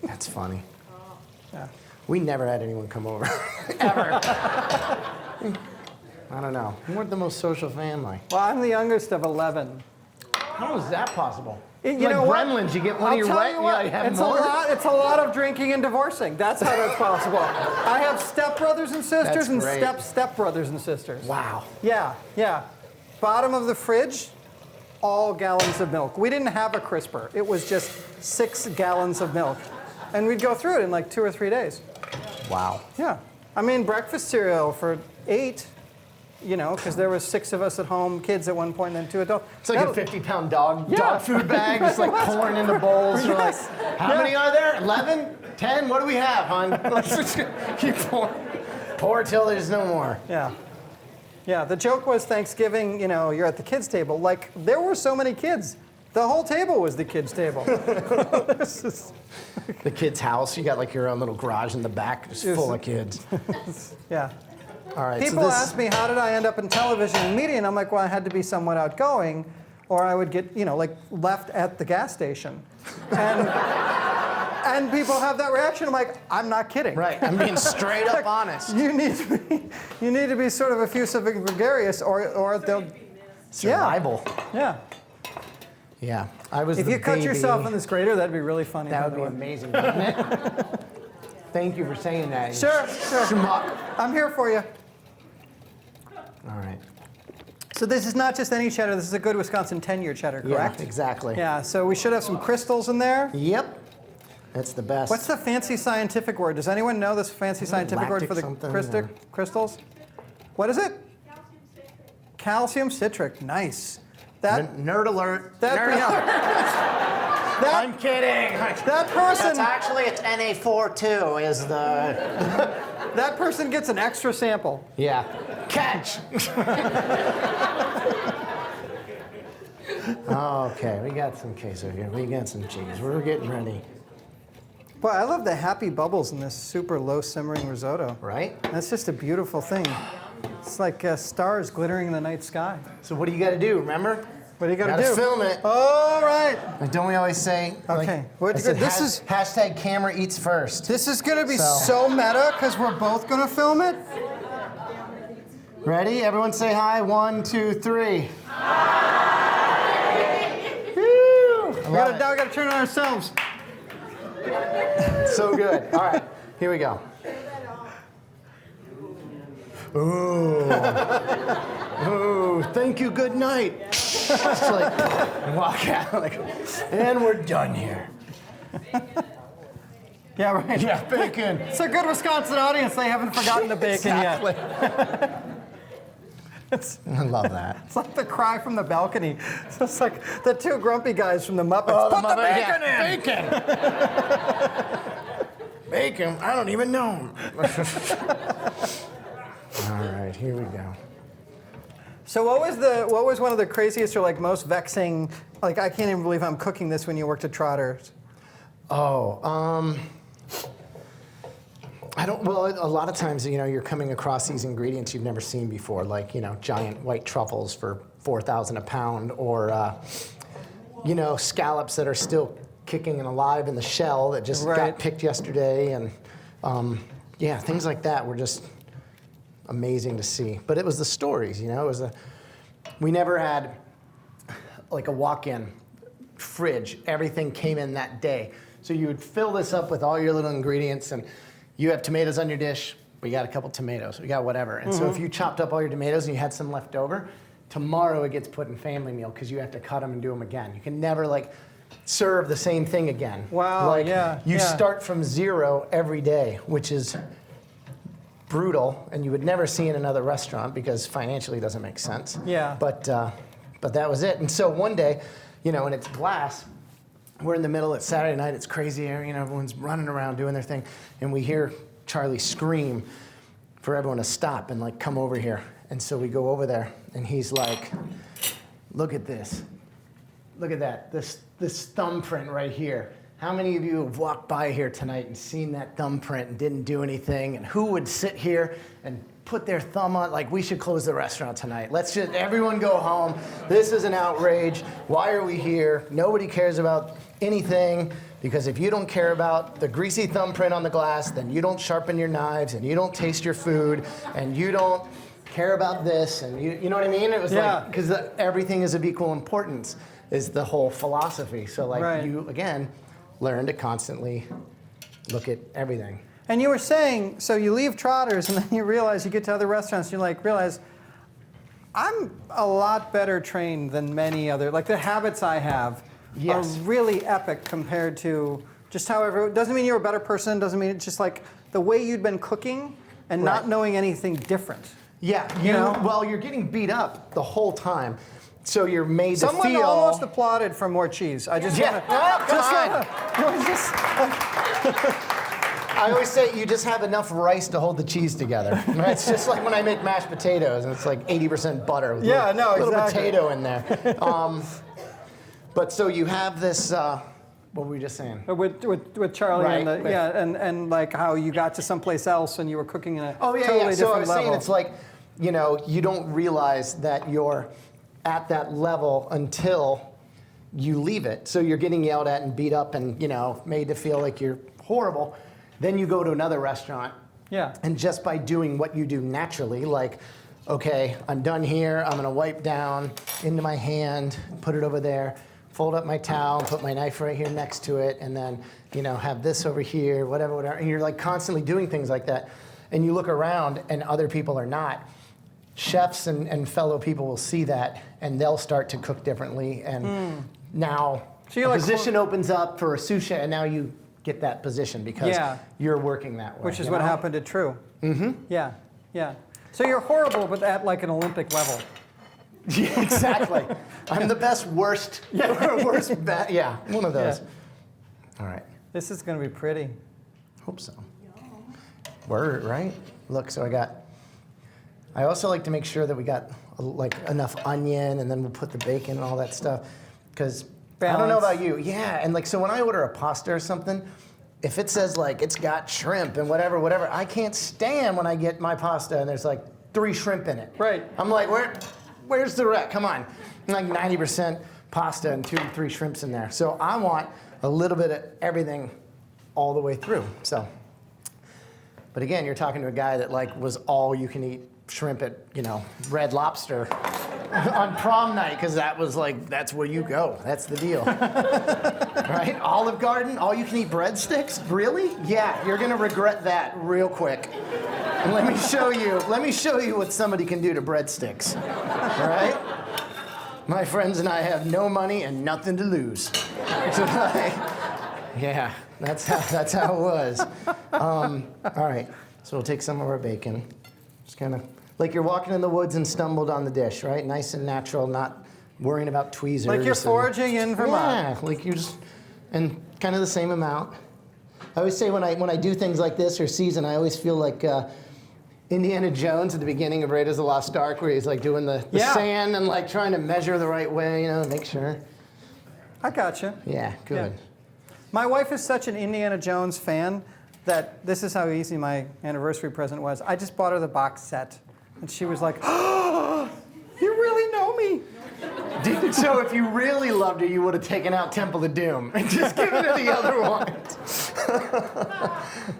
That's funny. Yeah. We never had anyone come over. Ever. I don't know. We weren't the most social family. Well, I'm the youngest of 11. How is that possible? You like know what? Gremlins, you get one I'll of your tell wet, you you what, gotta have it's more. a lot of drinking and divorcing. That's how that's possible. I have stepbrothers and sisters That's and great. stepbrothers and sisters. Wow. Yeah. Bottom of the fridge, all gallons of milk. We didn't have a crisper. It was just 6 gallons of milk. And we'd go through it in like 2 or 3 days. Wow. Yeah. I mean, breakfast cereal for 8, because there was 6 of us at home, kids at one point, and then 2 adults. It's like a 50-pound dog food bag, just like pouring into bowls. We're like, Yes. how many are there? 11? 10? What do we have, hon? Let's just keep pouring. Pour till there's no more. Yeah. Yeah, the joke was Thanksgiving, you're at the kids' table. Like, there were so many kids. The whole table was the kids' table. The kid's house, you got like your own little garage in the back, just full of kids. Yeah. All right. People ask me, how did I end up in television and media? And I'm like, well, I had to be somewhat outgoing, or I would get, left at the gas station. And people have that reaction. I'm like, I'm not kidding. Right. I'm being straight up honest. You need to be sort of effusive and gregarious, or they'll. Survival. Yeah. Yeah. I was If the you cut baby. yourself in this grater, that'd be really funny. That would be amazing, wouldn't it? Thank you for saying that. you Sure. schmuck. I'm here for you. All right. So this is not just any cheddar. This is a good Wisconsin 10-year cheddar, correct? Yeah, exactly. Yeah. So we should have some crystals in there. Yep. That's the best. What's the fancy scientific word? Does anyone know this fancy scientific word for the lactic something, crystals? What is it? Calcium citric. Nice. That Nerd alert. that Nerd alert. that I'm kidding. that person It's Na4 is the. that person gets an extra sample. Yeah. Catch. Okay, we got some queso here. We got some cheese. We're getting ready. Boy, I love the happy bubbles in this super low simmering risotto. Right? That's just a beautiful thing. It's like stars glittering in the night sky. So what do you got to do? Remember? What do you got to Gotta do? film it. All right. Like, don't we always say? Okay. Like, I said, This is hashtag camera eats first. This is going to be So- so meta because we're both going to film it. Ready? Everyone say hi. 1, 2, 3. Now we got to turn on ourselves. So good. All right, here we go. Ooh. Ooh, thank you, good night. Just like walk out, like, and we're done here. Yeah, right. Yeah, bacon. It's a good Wisconsin audience. They haven't forgotten the bacon Exactly. yet. I love that. It's like the cry from the balcony. It's like the two grumpy guys from the Muppets. Oh, Put the bacon in! Bacon! Bacon? I don't even know him. All right, here we go. So what was one of the craziest or like most vexing, like I can't even believe I'm cooking this when you worked at Trotter's? Oh, well, a lot of times, you're coming across these ingredients you've never seen before, like, giant white truffles for $4,000 a pound, or, scallops that are still kicking and alive in the shell that just got picked yesterday. And, things like that were just amazing to see. But it was the stories, we never had like a walk-in fridge. Everything came in that day. So you would fill this up with all your little ingredients, and you have tomatoes on your dish, we got a couple tomatoes, we got whatever. And so if you chopped up all your tomatoes and you had some left over, tomorrow it gets put in family meal because you have to cut them and do them again. You can never serve the same thing again. Wow, You start from zero every day, which is brutal, and you would never see in another restaurant because financially it doesn't make sense. Yeah. But that was it. And so one day, and it's glass, we're in the middle, it's Saturday night, it's crazy, everyone's running around doing their thing, and we hear Charlie scream for everyone to stop and come over here. And so we go over there, and he's like, look at this. Look at that, this thumbprint right here. How many of you have walked by here tonight and seen that thumbprint and didn't do anything? And who would sit here and put their thumb on, we should close the restaurant tonight. Let's just, everyone go home. This is an outrage. Why are we here? Nobody cares about anything, because if you don't care about the greasy thumbprint on the glass, then you don't sharpen your knives, and you don't taste your food, and you don't care about this, and you know what I mean? It was because everything is of equal importance is the whole philosophy. So you, again, learn to constantly look at everything. And you were saying, so you leave Trotter's and then you realize you get to other restaurants and you realize, I'm a lot better trained than many other, the habits I have are really epic compared to just however, it doesn't mean you're a better person, doesn't mean it's just the way you'd been cooking and not knowing anything different. Yeah, well, you're getting beat up the whole time. So you're made to feel... Someone almost applauded for more cheese. I just want to... I always say you just have enough rice to hold the cheese together. Right? It's just like when I make mashed potatoes, and it's 80% butter with a little potato in there. But so you have this... what were we just saying? With Charlie and how you got to someplace else and you were cooking in a totally different level. So I was saying it's you don't realize that you're at that level until you leave it. So you're getting yelled at and beat up and, made to feel like you're horrible. Then you go to another restaurant. Yeah. And just by doing what you do naturally, okay, I'm done here. I'm going to wipe down into my hand, put it over there, fold up my towel, put my knife right here next to it, and then, have this over here, whatever. And you're constantly doing things like that. And you look around and other people are not. Chefs and fellow people will see that, and they'll start to cook differently. And now a position opens up for a sous chef, and now you get that position because you're working that way. Which is what happened at True. Mm-hmm. Yeah. So you're horrible, but at an Olympic level. Yeah, exactly. I'm the best, worst, one of those. Yeah. All right. This is going to be pretty. Hope so. Word, right? Look, so I also like to make sure that we got enough onion, and then we'll put the bacon and all that stuff. Because I don't know about you. Yeah, and so when I order a pasta or something, if it says it's got shrimp and whatever, I can't stand when I get my pasta and there's 3 shrimp in it. Right. I'm where's the wreck? Come on. 90% pasta and 2 to 3 shrimps in there. So I want a little bit of everything all the way through. So, but again, you're talking to a guy that was all you can eat shrimp at, Red Lobster on prom night, because that was that's where you go. That's the deal. Right? Olive Garden, all you can eat breadsticks? Really? Yeah, you're gonna regret that real quick. And let me show you what somebody can do to breadsticks. All right? My friends and I have no money and nothing to lose. So Yeah, that's how it was. All right, so we'll take some of our bacon. Just kind of like you're walking in the woods and stumbled on the dish, right? Nice and natural, not worrying about tweezers. Like you're foraging in Vermont. Yeah, like you just, and kind of the same amount. I always say when I do things like this or season, I always feel like Indiana Jones at the beginning of Raiders of the Lost Ark, where he's like doing the sand and like trying to measure the right way, you know, make sure. I gotcha. Yeah, good. Yeah. My wife is such an Indiana Jones fan that this is how easy my anniversary present was. I just bought her the box set, and she was like, "Oh, you really know me." Dude, so if you really loved her, you would have taken out Temple of Doom and just given her the other one.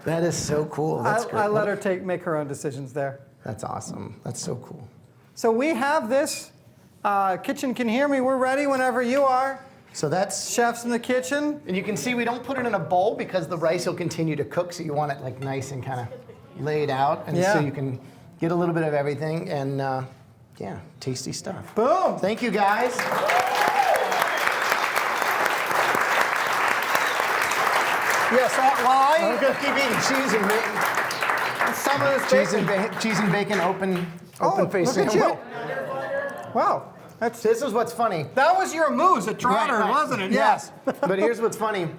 That is so cool. That's great. I let her make her own decisions there. That's awesome. That's so cool. So we have this. Kitchen can hear me. We're ready whenever you are. So that's... Chef's in the kitchen. And you can see we don't put it in a bowl because the rice will continue to cook, so you want it like nice and kind of laid out. And so you can get a little bit of everything and... yeah, tasty stuff. Boom! Thank you, guys. Yes, I'm gonna keep eating cheese and bacon. Some of this Cheese and bacon, open face look at sandwich. you. Wow. This is what's funny. That was your moose at Trotter, wasn't it? Yes. But here's what's funny.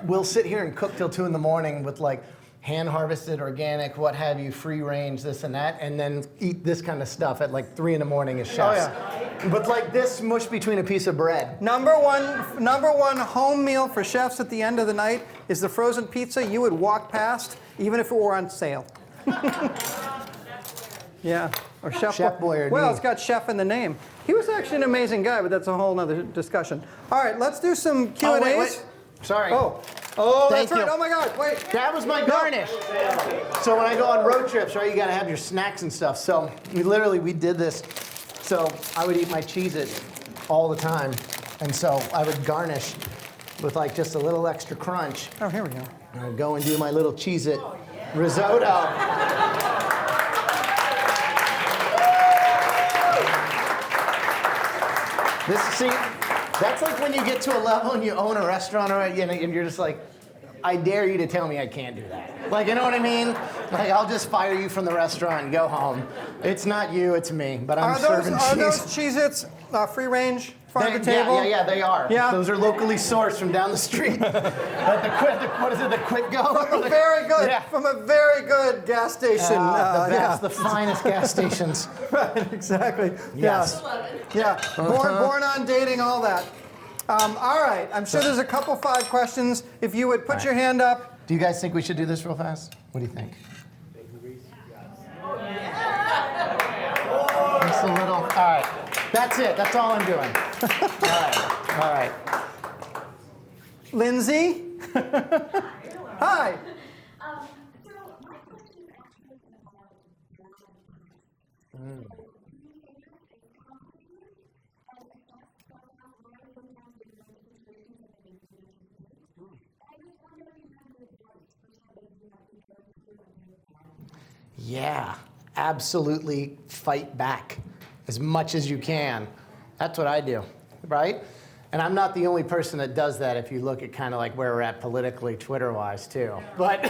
We'll sit here and cook till 2 in the morning with like hand-harvested, organic, what have you, free range, this and that, and then eat this kind of stuff at like 3 in the morning as chefs. Oh, yeah. But like this mush between a piece of bread. Number one home meal for chefs at the end of the night is the frozen pizza you would walk past, even if it were on sale. Yeah. Or Chef Boyardee. Well, it's got chef in the name. He was actually an amazing guy, but that's a whole other discussion. All right, let's do some Q&As. Wait. Sorry. Oh, Thank that's right. you. Oh my God, wait. That was my garnish. So when I go on road trips, right, you gotta have your snacks and stuff. So we did this. So I would eat my Cheez-It all the time. And so I would garnish with like just a little extra crunch. Oh, here we go. And I'd go and do my little Cheez-It risotto. That's like when you get to a level and you own a restaurant and you're just like, I dare you to tell me I can't do that. Like, you know what I mean? Like, I'll just fire you from the restaurant and go home. It's not you, it's me, but I'm serving cheese. Are those Cheez-Its free range, farm to table? Yeah, they are. Yeah. Those are locally sourced from down the street. What is it, the Quick Go? From a very good gas station. The best, the finest gas stations. Right, exactly. Yes. Yeah. Born on dating, all that. All right, I'm sure there's a couple 5 questions. If you would put your hand up. Do you guys think we should do this real fast? What do you think? Just a little. All right. That's it. That's all I'm doing. All right. Lindsay? Hi. Yeah, absolutely fight back as much as you can. That's what I do, right? And I'm not the only person that does that if you look at kind of like where we're at politically, Twitter-wise, too. But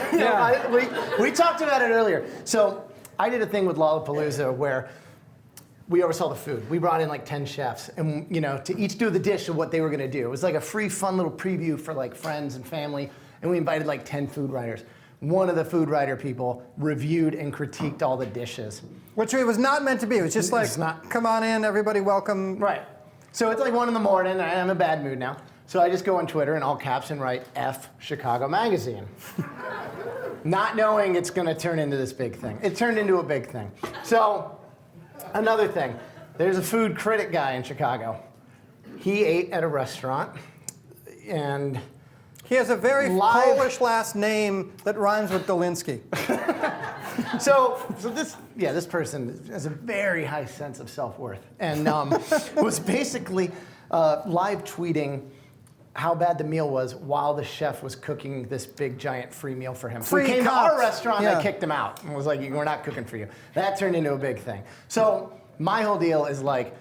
we talked about it earlier. So I did a thing with Lollapalooza where we oversaw the food. We brought in like 10 chefs and, to each do the dish of what they were going to do. It was like a free, fun little preview for like friends and family. And we invited like 10 food writers. One of the food writer people reviewed and critiqued all the dishes. Which it was not meant to be. It was just like, come on in, everybody welcome. Right. So it's like 1 in the morning, and I'm in a bad mood now. So I just go on Twitter in all caps and write F Chicago Magazine. Not knowing it's going to turn into this big thing. It turned into a big thing. So another thing, there's a food critic guy in Chicago. He ate at a restaurant, and he has a very Polish last name that rhymes with Dolinsky. So this person has a very high sense of self-worth, and was basically live tweeting how bad the meal was while the chef was cooking this big giant free meal for him. So he came to our restaurant and I kicked him out and was like, we're not cooking for you. That turned into a big thing. So my whole deal is like,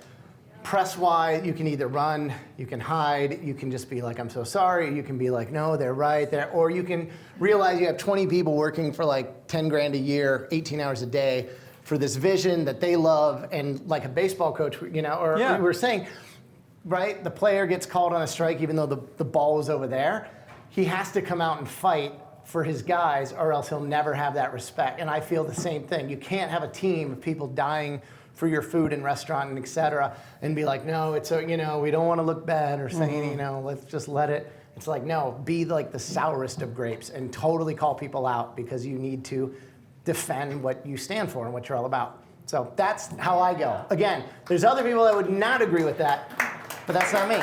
press-wise, you can either run, you can hide, you can just be like, I'm so sorry, you can be like, no, they're right, or you can realize you have 20 people working for like 10 grand a year, 18 hours a day for this vision that they love, and like a baseball coach, you know, or we were saying, right, the player gets called on a strike even though the ball is over there. He has to come out and fight for his guys or else he'll never have that respect. And I feel the same thing. You can't have a team of people dying for your food and restaurant and et cetera and be like, no, it's, you know, we don't want to look bad or saying, you know, let's just let it. It's like, no, be like the sourest of grapes and totally call people out because you need to defend what you stand for and what you're all about. So that's how I go. Again, there's other people that would not agree with that, but that's not me.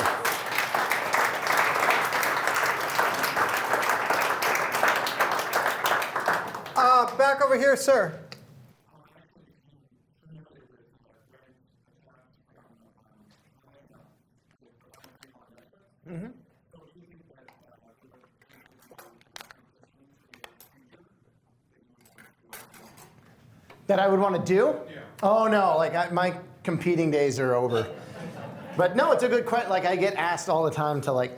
Back over here, sir. Mm-hmm. That I would want to do? Yeah. Oh no, like my competing days are over. But no, it's a good question. Like I get asked all the time to like,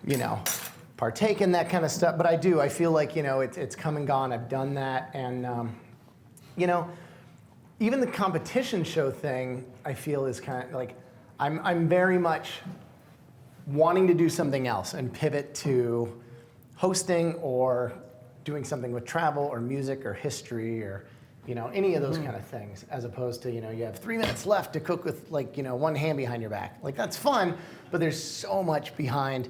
you know, partake in that kind of stuff. But I do. I feel like, you know, it's come and gone. I've done that, and you know, even the competition show thing, I feel is kind of like I'm very much wanting to do something else and pivot to hosting or doing something with travel or music or history or, you know, any of those kind of things, as opposed to, you know, you have 3 minutes left to cook with, like, you know, one hand behind your back. Like, that's fun, but there's so much behind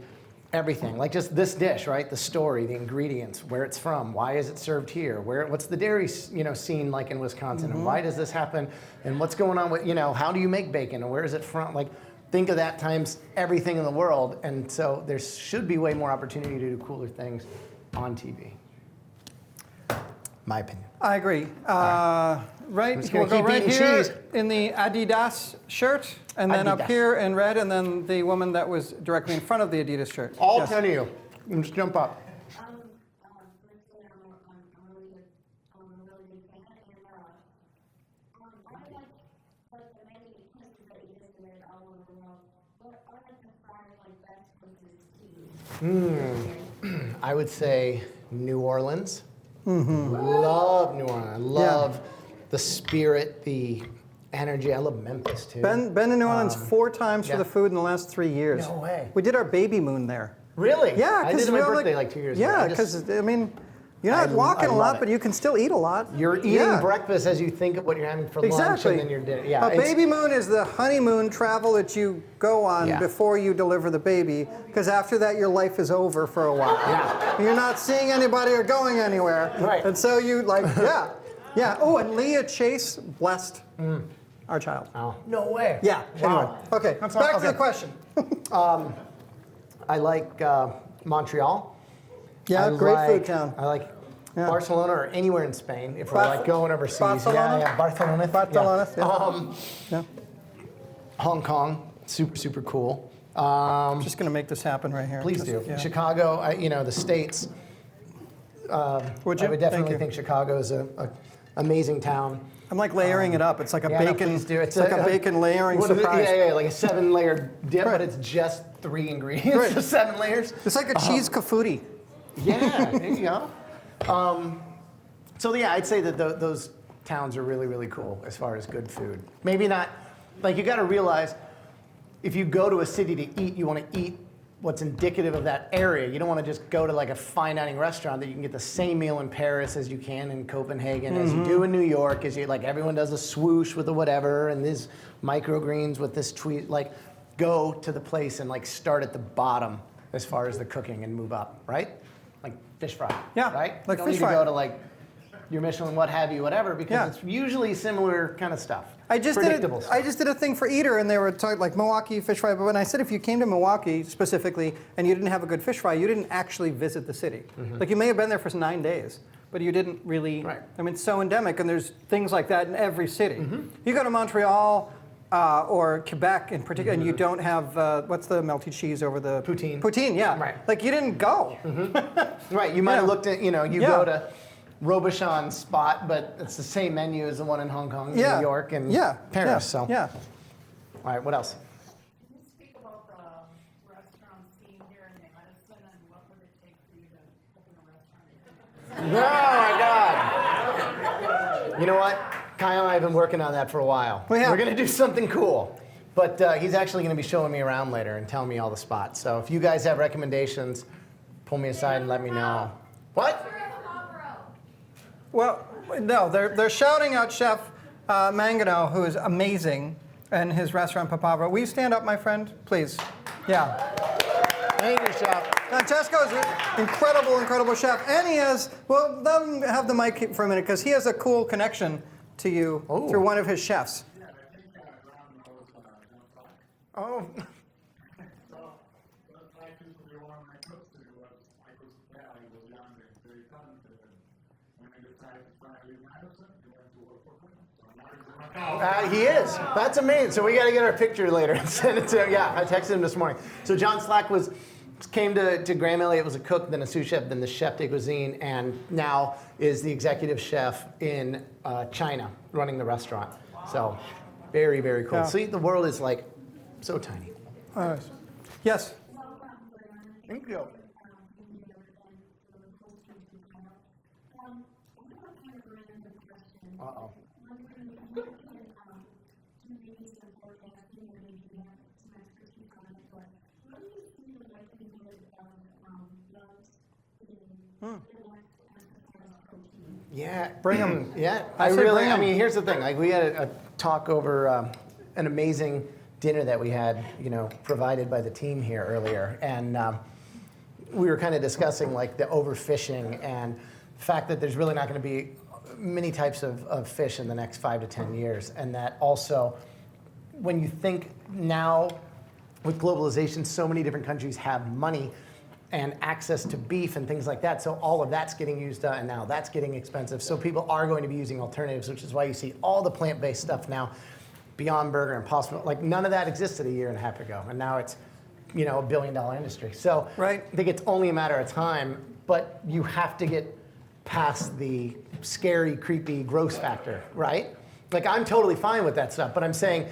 everything. Like just this dish, right? The story, the ingredients, where it's from, why is it served here? What's the dairy, you know, scene like in Wisconsin, and why does this happen? And what's going on with, you know, how do you make bacon, and where is it from? Like, think of that times everything in the world, and so there should be way more opportunity to do cooler things on TV. My opinion. I agree. Right, we'll go right here in the Adidas shirt, and then up here in red, and then the woman that was directly in front of the Adidas shirt. All 10 of you. Just jump up. I would say New Orleans. Love New Orleans. I love the spirit, the energy. I love Memphis too. Been to New Orleans 4 times for the food in the last 3 years. No way. We did our baby moon there. Really? Yeah. I did it my birthday like 2 years ago. Yeah, because I mean, you're not walking a lot, but you can still eat a lot. You're eating breakfast as you think of what you're having for lunch, and then you're dinner. Yeah. A baby moon is the honeymoon travel that you go on before you deliver the baby, because after that your life is over for a while. Yeah. You're not seeing anybody or going anywhere. Right. And so you like, yeah. Oh, and Leah Chase blessed our child. Oh. No way. Yeah. Wow. Anyway. Okay. Back to the question. I like Montreal. Yeah, great food town. I like Barcelona or anywhere in Spain if we're like going overseas. Barcelona? Yeah, Barcelona. Barcelona. Yeah. Hong Kong, super cool. I'm just going to make this happen right here. Please do. Yeah. Chicago, you know, the States. Would you? I would definitely think Chicago is an amazing town. I'm like layering it up. It's like a bacon. No, please do. It's like a bacon layering surprise. Like a 7-layer dip, but it's just 3 ingredients. Right. 7 layers. It's like a cheese cafuti. Yeah, there you go. So yeah, I'd say that those towns are really cool as far as good food. Maybe not, like you got to realize if you go to a city to eat, you want to eat what's indicative of that area. You don't want to just go to like a fine dining restaurant that you can get the same meal in Paris as you can in Copenhagen, as you do in New York, as you like everyone does a swoosh with a whatever and these microgreens with this tweet. Like go to the place and like start at the bottom as far as the cooking and move up, right? Like fish fry. Yeah. Right? Like you don't fish need fry. to go to like your Michelin, what have you, whatever, because it's usually similar kind of stuff. I just did a thing for Eater, and they were talking like Milwaukee fish fry. But when I said if you came to Milwaukee specifically and you didn't have a good fish fry, you didn't actually visit the city. Like you may have been there for 9 days, but you didn't really. Right. I mean, it's so endemic, and there's things like that in every city. You go to Montreal or Quebec in particular, and you don't have what's the melty cheese over the poutine? Poutine, yeah. Right. Like you didn't go. Right. You might have looked at, you go to Robuchon's spot, but it's the same menu as the one in Hong Kong, New York, and Paris. So All right, what else? Can you speak about the restaurant scene here in Madison and what would it take for you to open a restaurant? Oh my God! You know what? Kyle and I have been working on that for a while. We have. We're gonna do something cool. But he's actually gonna be showing me around later and telling me all the spots. So if you guys have recommendations, pull me aside and let me know. What? Well, no, they're shouting out Chef Mangano, who is amazing, and his restaurant Papavro. Will you stand up, my friend, please? Yeah. Thank you, Chef. Francesco is an incredible chef, and he has, well, let him have the mic for a minute, because he has a cool connection to you through one of his chefs. Oh. He is. That's amazing. So we got to get our picture later and send it to him. Yeah, I texted him this morning. So John Slack came to Graham Elliot, was a cook, then a sous chef, then the chef de cuisine, and now is the executive chef in China, running the restaurant. So very, very cool. Yeah. See, the world is like so tiny. Yes. Thank you. Uh-oh. Yeah, Bring 'em. Yeah, I say bring 'em. I mean, here's the thing. Like, we had a talk over an amazing dinner that we had, provided by the team here earlier, and we were kind of discussing like the overfishing and the fact that there's really not going to be many types of fish in the next 5 to 10 years, and that also, when you think now with globalization, so many different countries have money and access to beef and things like that. So all of that's getting used up, and now that's getting expensive. So people are going to be using alternatives, which is why you see all the plant-based stuff now, Beyond Burger, Impossible. Like, none of that existed a year and a half ago, and now it's, a $1 billion industry. So Right. I think it's only a matter of time, but you have to get past the scary, creepy, gross factor, right? Like, I'm totally fine with that stuff, but I'm saying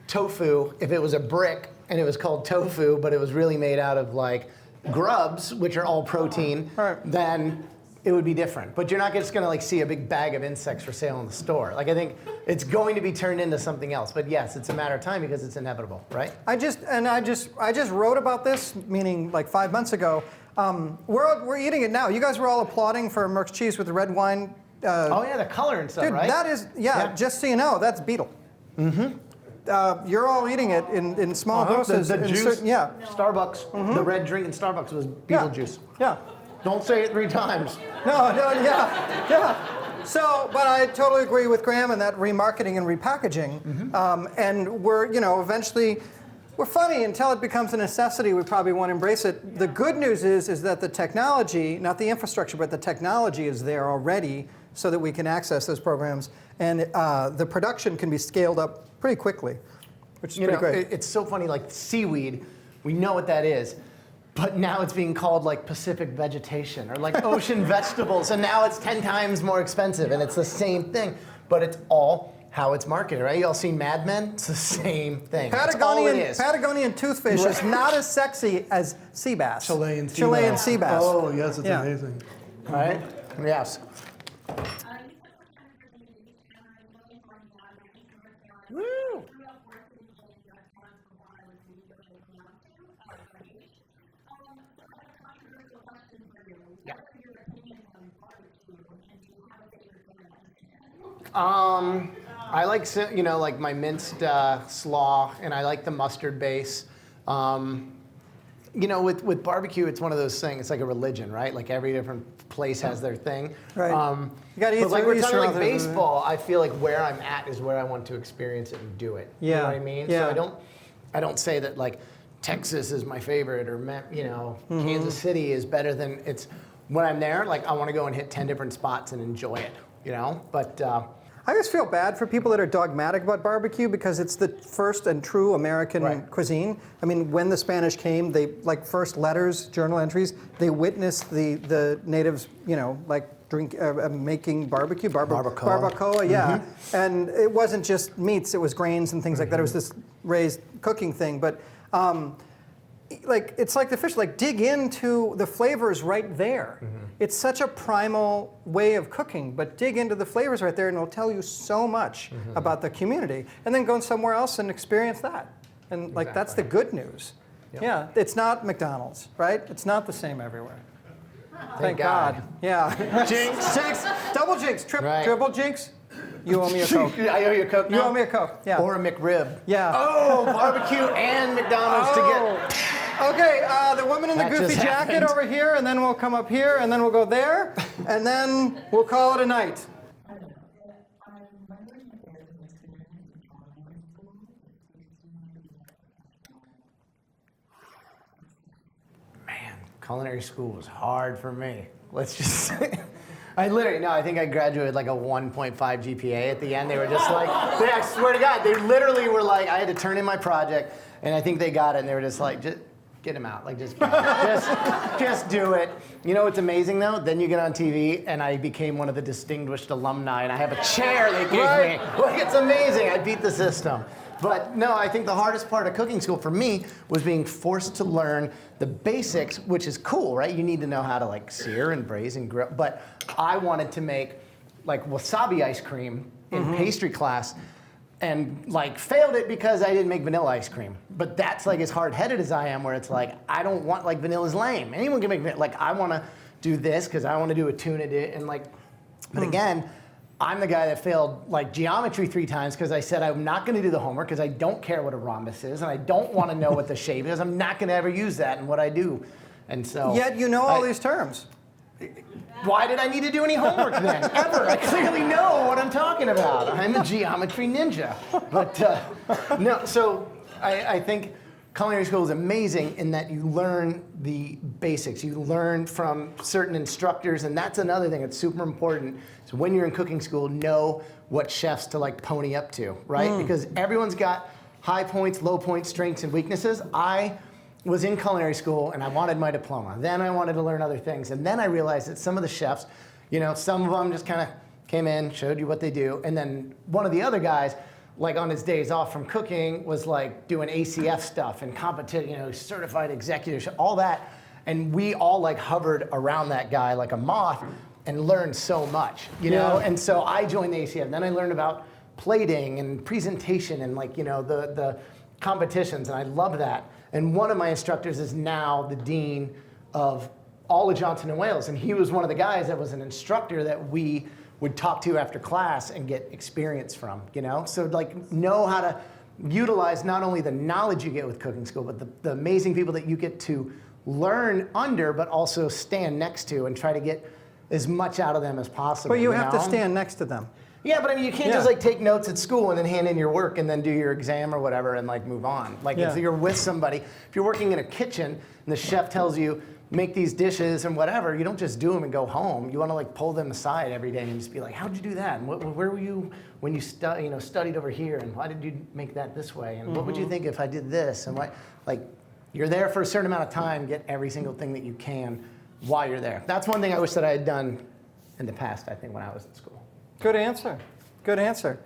tofu, if it was a brick and it was called tofu, but it was really made out of like grubs, which are all protein, Right. then it would be different. But you're not just gonna like see a big bag of insects for sale in the store. Like, I think it's going to be turned into something else. But yes, it's a matter of time because it's inevitable, right? I just wrote about this, meaning like 5 months ago. We're eating it now. You guys were all applauding for Merck's cheese with the red wine. Oh yeah, the color and stuff, Dude, right? that is, just so you know, that's beetle. Mm-hmm. You're all eating it in small doses. The in juice, certain- yeah. Starbucks, the red drink in Starbucks was beetle juice. Yeah. Don't say it 3 times. No, yeah. So, but I totally agree with Graham in that remarketing and repackaging. And we're, eventually, we're funny until it becomes a necessity. We probably won't embrace it. The good news is that the technology, not the infrastructure, but the technology is there already so that we can access those programs. And the production can be scaled up pretty quickly, which is pretty great. It's so funny, like seaweed, we know what that is. But now it's being called like Pacific vegetation or like ocean vegetables, and now it's 10 times more expensive, and it's the same thing, but it's all how it's marketed, right? You all seen Mad Men? It's the same thing. That's all it is. Patagonian toothfish is not as sexy as sea bass. Chilean sea bass. Oh, yes, it's amazing. Right? Yes. Woo! I like, like my minced slaw, and I like the mustard base. With barbecue, it's one of those things. It's like a religion, right? Like every different place has their thing. Right. You gotta eat but like we're talking like Easter baseball, I feel like where I'm at is where I want to experience it and do it. Yeah. You know what I mean? Yeah. So I don't say that like Texas is my favorite or Kansas City is better than it's. When I'm there, like I want to go and hit 10 different spots and enjoy it. But. I just feel bad for people that are dogmatic about barbecue because it's the first and true American cuisine. I mean, when the Spanish came, they, like first letters, journal entries, they witnessed the natives, making barbecue, Barbacoa. barbacoa, yeah. And it wasn't just meats; it was grains and things like that. It was this raised cooking thing, but. Like it's like the fish, like dig into the flavors right there. It's such a primal way of cooking, but dig into the flavors right there and it'll tell you so much about the community. And then go somewhere else and experience that. And like that's the good news. Yep. Yeah, it's not McDonald's, right? It's not the same everywhere. Thank God. Yeah. Jinx. Jinx. Double jinx. Right. Triple jinx. You owe me a Coke. I owe you a Coke now? You owe me a Coke. Yeah. Or a McRib. Yeah. Oh, barbecue and McDonald's to get. Okay, the woman in the That goofy just jacket happened. over here, and then we'll come up here, and then we'll go there, and then we'll call it a night. Man, culinary school was hard for me. Let's just say. I think I graduated like a 1.5 GPA at the end. They were just like, I swear to God, they literally were like, I had to turn in my project, and I think they got it, and they were just like, just get him out. Like, just do it. You know what's amazing, though? Then you get on TV, and I became one of the distinguished alumni, and I have a chair they gave me. Like, it's amazing. I beat the system. But no, I think the hardest part of cooking school for me was being forced to learn the basics, which is cool, right? You need to know how to like sear and braise and grill. But I wanted to make like wasabi ice cream in pastry class and like failed it because I didn't make vanilla ice cream. But that's like as hard-headed as I am, where it's like, I don't want like vanilla's lame. Anyone can make vanilla. Like I want to do this because I want to do a tuna dip and like, but again, I'm the guy that failed like geometry 3 times because I said I'm not going to do the homework because I don't care what a rhombus is and I don't want to know what the shape is. I'm not going to ever use that in what I do. And so Yet you know all these terms. why did I need to do any homework then? Ever? I clearly know what I'm talking about. I'm a geometry ninja. But no, so I think culinary school is amazing in that you learn the basics. You learn from certain instructors, and that's another thing that's super important. So when you're in cooking school, know what chefs to like pony up to, right? Because everyone's got high points, low points, strengths, and weaknesses. I was in culinary school and I wanted my diploma. Then I wanted to learn other things. And then I realized that some of the chefs, you know, some of them just kind of came in, showed you what they do. And then one of the other guys, like on his days off from cooking, was like doing ACF stuff and competition, you know, certified executive, all that. And we all like hovered around that guy like a moth and learned so much, you know? And so I joined the ACF. Then I learned about plating and presentation and like, you know, the competitions, and I love that. And one of my instructors is now the dean of all of Johnson & Wales, and he was one of the guys that was an instructor that we would talk to after class and get experience from, you know? So like know how to utilize not only the knowledge you get with cooking school, but the amazing people that you get to learn under, but also stand next to and try to get as much out of them as possible. But you have to know? stand next to them. Yeah, but I mean, you can't just like take notes at school and then hand in your work and then do your exam or whatever and like move on. Like if you're with somebody, if you're working in a kitchen and the chef tells you, make these dishes and whatever, you don't just do them and go home. You want to like pull them aside every day and just be like, how'd you do that? And where were you when you studied over here? And why did you make that this way? And what would you think if I did this? And why, like, you're there for a certain amount of time, get every single thing that you can while you're there. That's one thing I wish that I had done in the past, I think, when I was in school. Good answer. Good answer.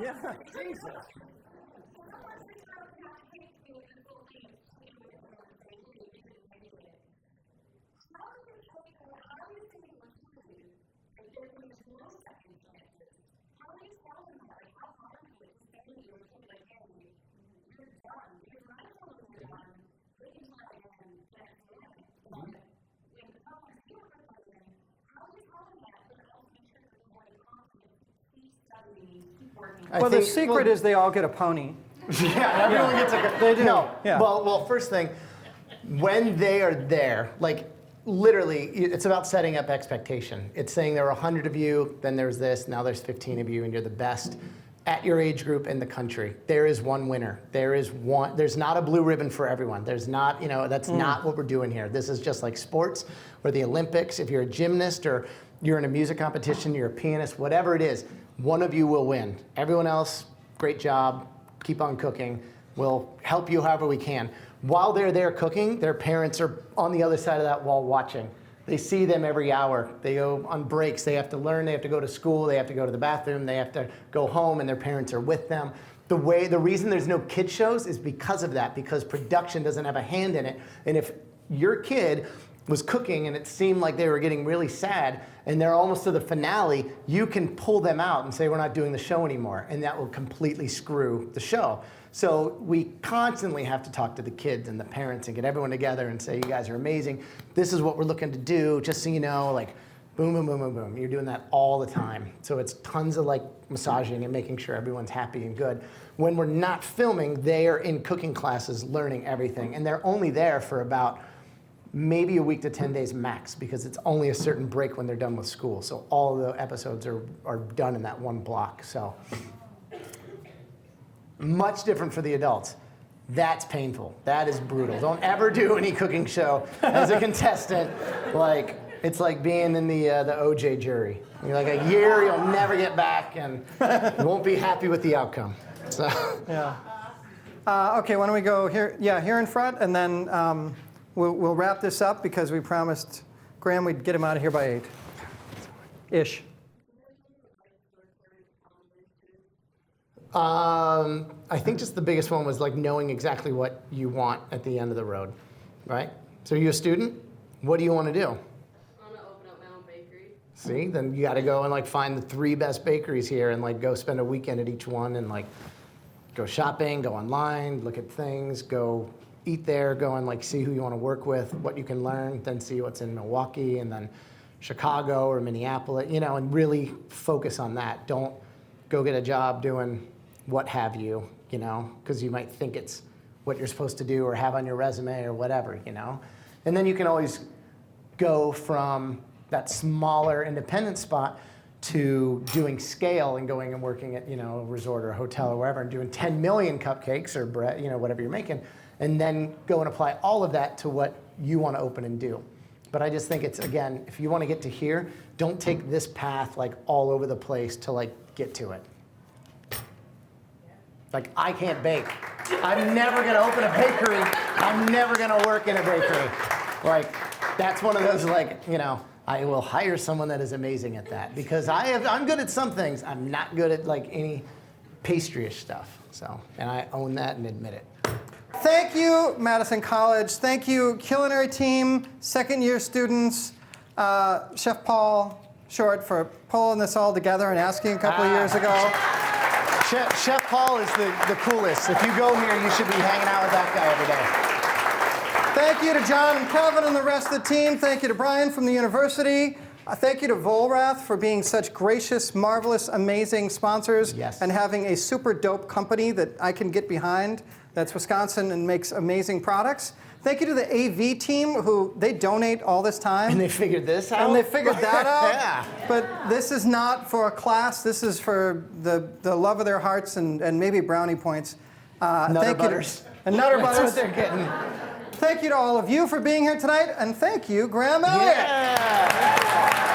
Yeah, Jesus. Well, the secret is they all get a pony. Yeah, everyone gets a. They do. No, Yeah. well, first thing, when they are there, like literally, it's about setting up expectation. It's saying there are 100 of you, then there's this, now there's 15 of you, and you're the best at your age group in the country. There is one winner. There's not a blue ribbon for everyone. There's not, that's not what we're doing here. This is just like sports or the Olympics. If you're a gymnast or you're in a music competition, you're a pianist, whatever it is, one of you will win. Everyone else, great job, keep on cooking. We'll help you however we can. While they're there cooking, their parents are on the other side of that wall watching. They see them every hour. They go on breaks. They have to learn. They have to go to school. They have to go to the bathroom. They have to go home, and their parents are with them. The reason there's no kid shows is because of that, because production doesn't have a hand in it. And if your kid was cooking and it seemed like they were getting really sad and they're almost to the finale, you can pull them out and say, we're not doing the show anymore. And that will completely screw the show. So we constantly have to talk to the kids and the parents and get everyone together and say, you guys are amazing. This is what we're looking to do. Just so you know, like boom, boom, boom, boom, boom. You're doing that all the time. So it's tons of like massaging and making sure everyone's happy and good. When we're not filming, they are in cooking classes learning everything. And they're only there for about maybe a week to 10 days max, because it's only a certain break when they're done with school. So all the episodes are done in that one block. So much different for the adults. That's painful. That is brutal. Don't ever do any cooking show as a contestant. Like, it's like being in the OJ jury. You're like a year, you'll never get back, and you won't be happy with the outcome. So. Yeah. Okay, why don't we go here? Yeah, here in front, and then we'll wrap this up because we promised Graham we'd get him out of here by 8-ish. I think just the biggest one was like knowing exactly what you want at the end of the road, right? So you're a student, what do you want to do? I want to open up my own bakery. See, then you got to go and like find the 3 best bakeries here and like go spend a weekend at each one and like go shopping, go online, look at things, go eat there, go and like see who you want to work with, what you can learn, then see what's in Milwaukee and then Chicago or Minneapolis, and really focus on that. Don't go get a job doing what have you, because you might think it's what you're supposed to do or have on your resume or whatever, And then you can always go from that smaller independent spot to doing scale and going and working at, a resort or a hotel or wherever and doing 10 million cupcakes or bread, whatever you're making, and then go and apply all of that to what you want to open and do. But I just think it's, again, if you want to get to here, don't take this path like all over the place to like get to it. Like, I can't bake. I'm never going to open a bakery. I'm never going to work in a bakery. Like, that's one of those, like, I will hire someone that is amazing at that. Because I'm good at some things. I'm not good at, like, any pastry-ish stuff. So, and I own that and admit it. Thank you, Madison College. Thank you, Culinary team, second-year students, Chef Paul Short for pulling this all together and asking a couple of years ago. Chef Paul is the coolest. If you go here, you should be hanging out with that guy every day. Thank you to John and Kevin and the rest of the team. Thank you to Brian from the university. Thank you to Vollrath for being such gracious, marvelous, amazing sponsors. Yes. And having a super dope company that I can get behind that's Wisconsin and makes amazing products. Thank you to the AV team who they donate all this time. And they figured this out? And they figured that out. Yeah. But this is not for a class. This is for the love of their hearts and maybe brownie points. Nutter butters. And Nutter That's Butters. what they're getting. Thank you to all of you for being here tonight. And thank you, Graham Elliot. Yeah.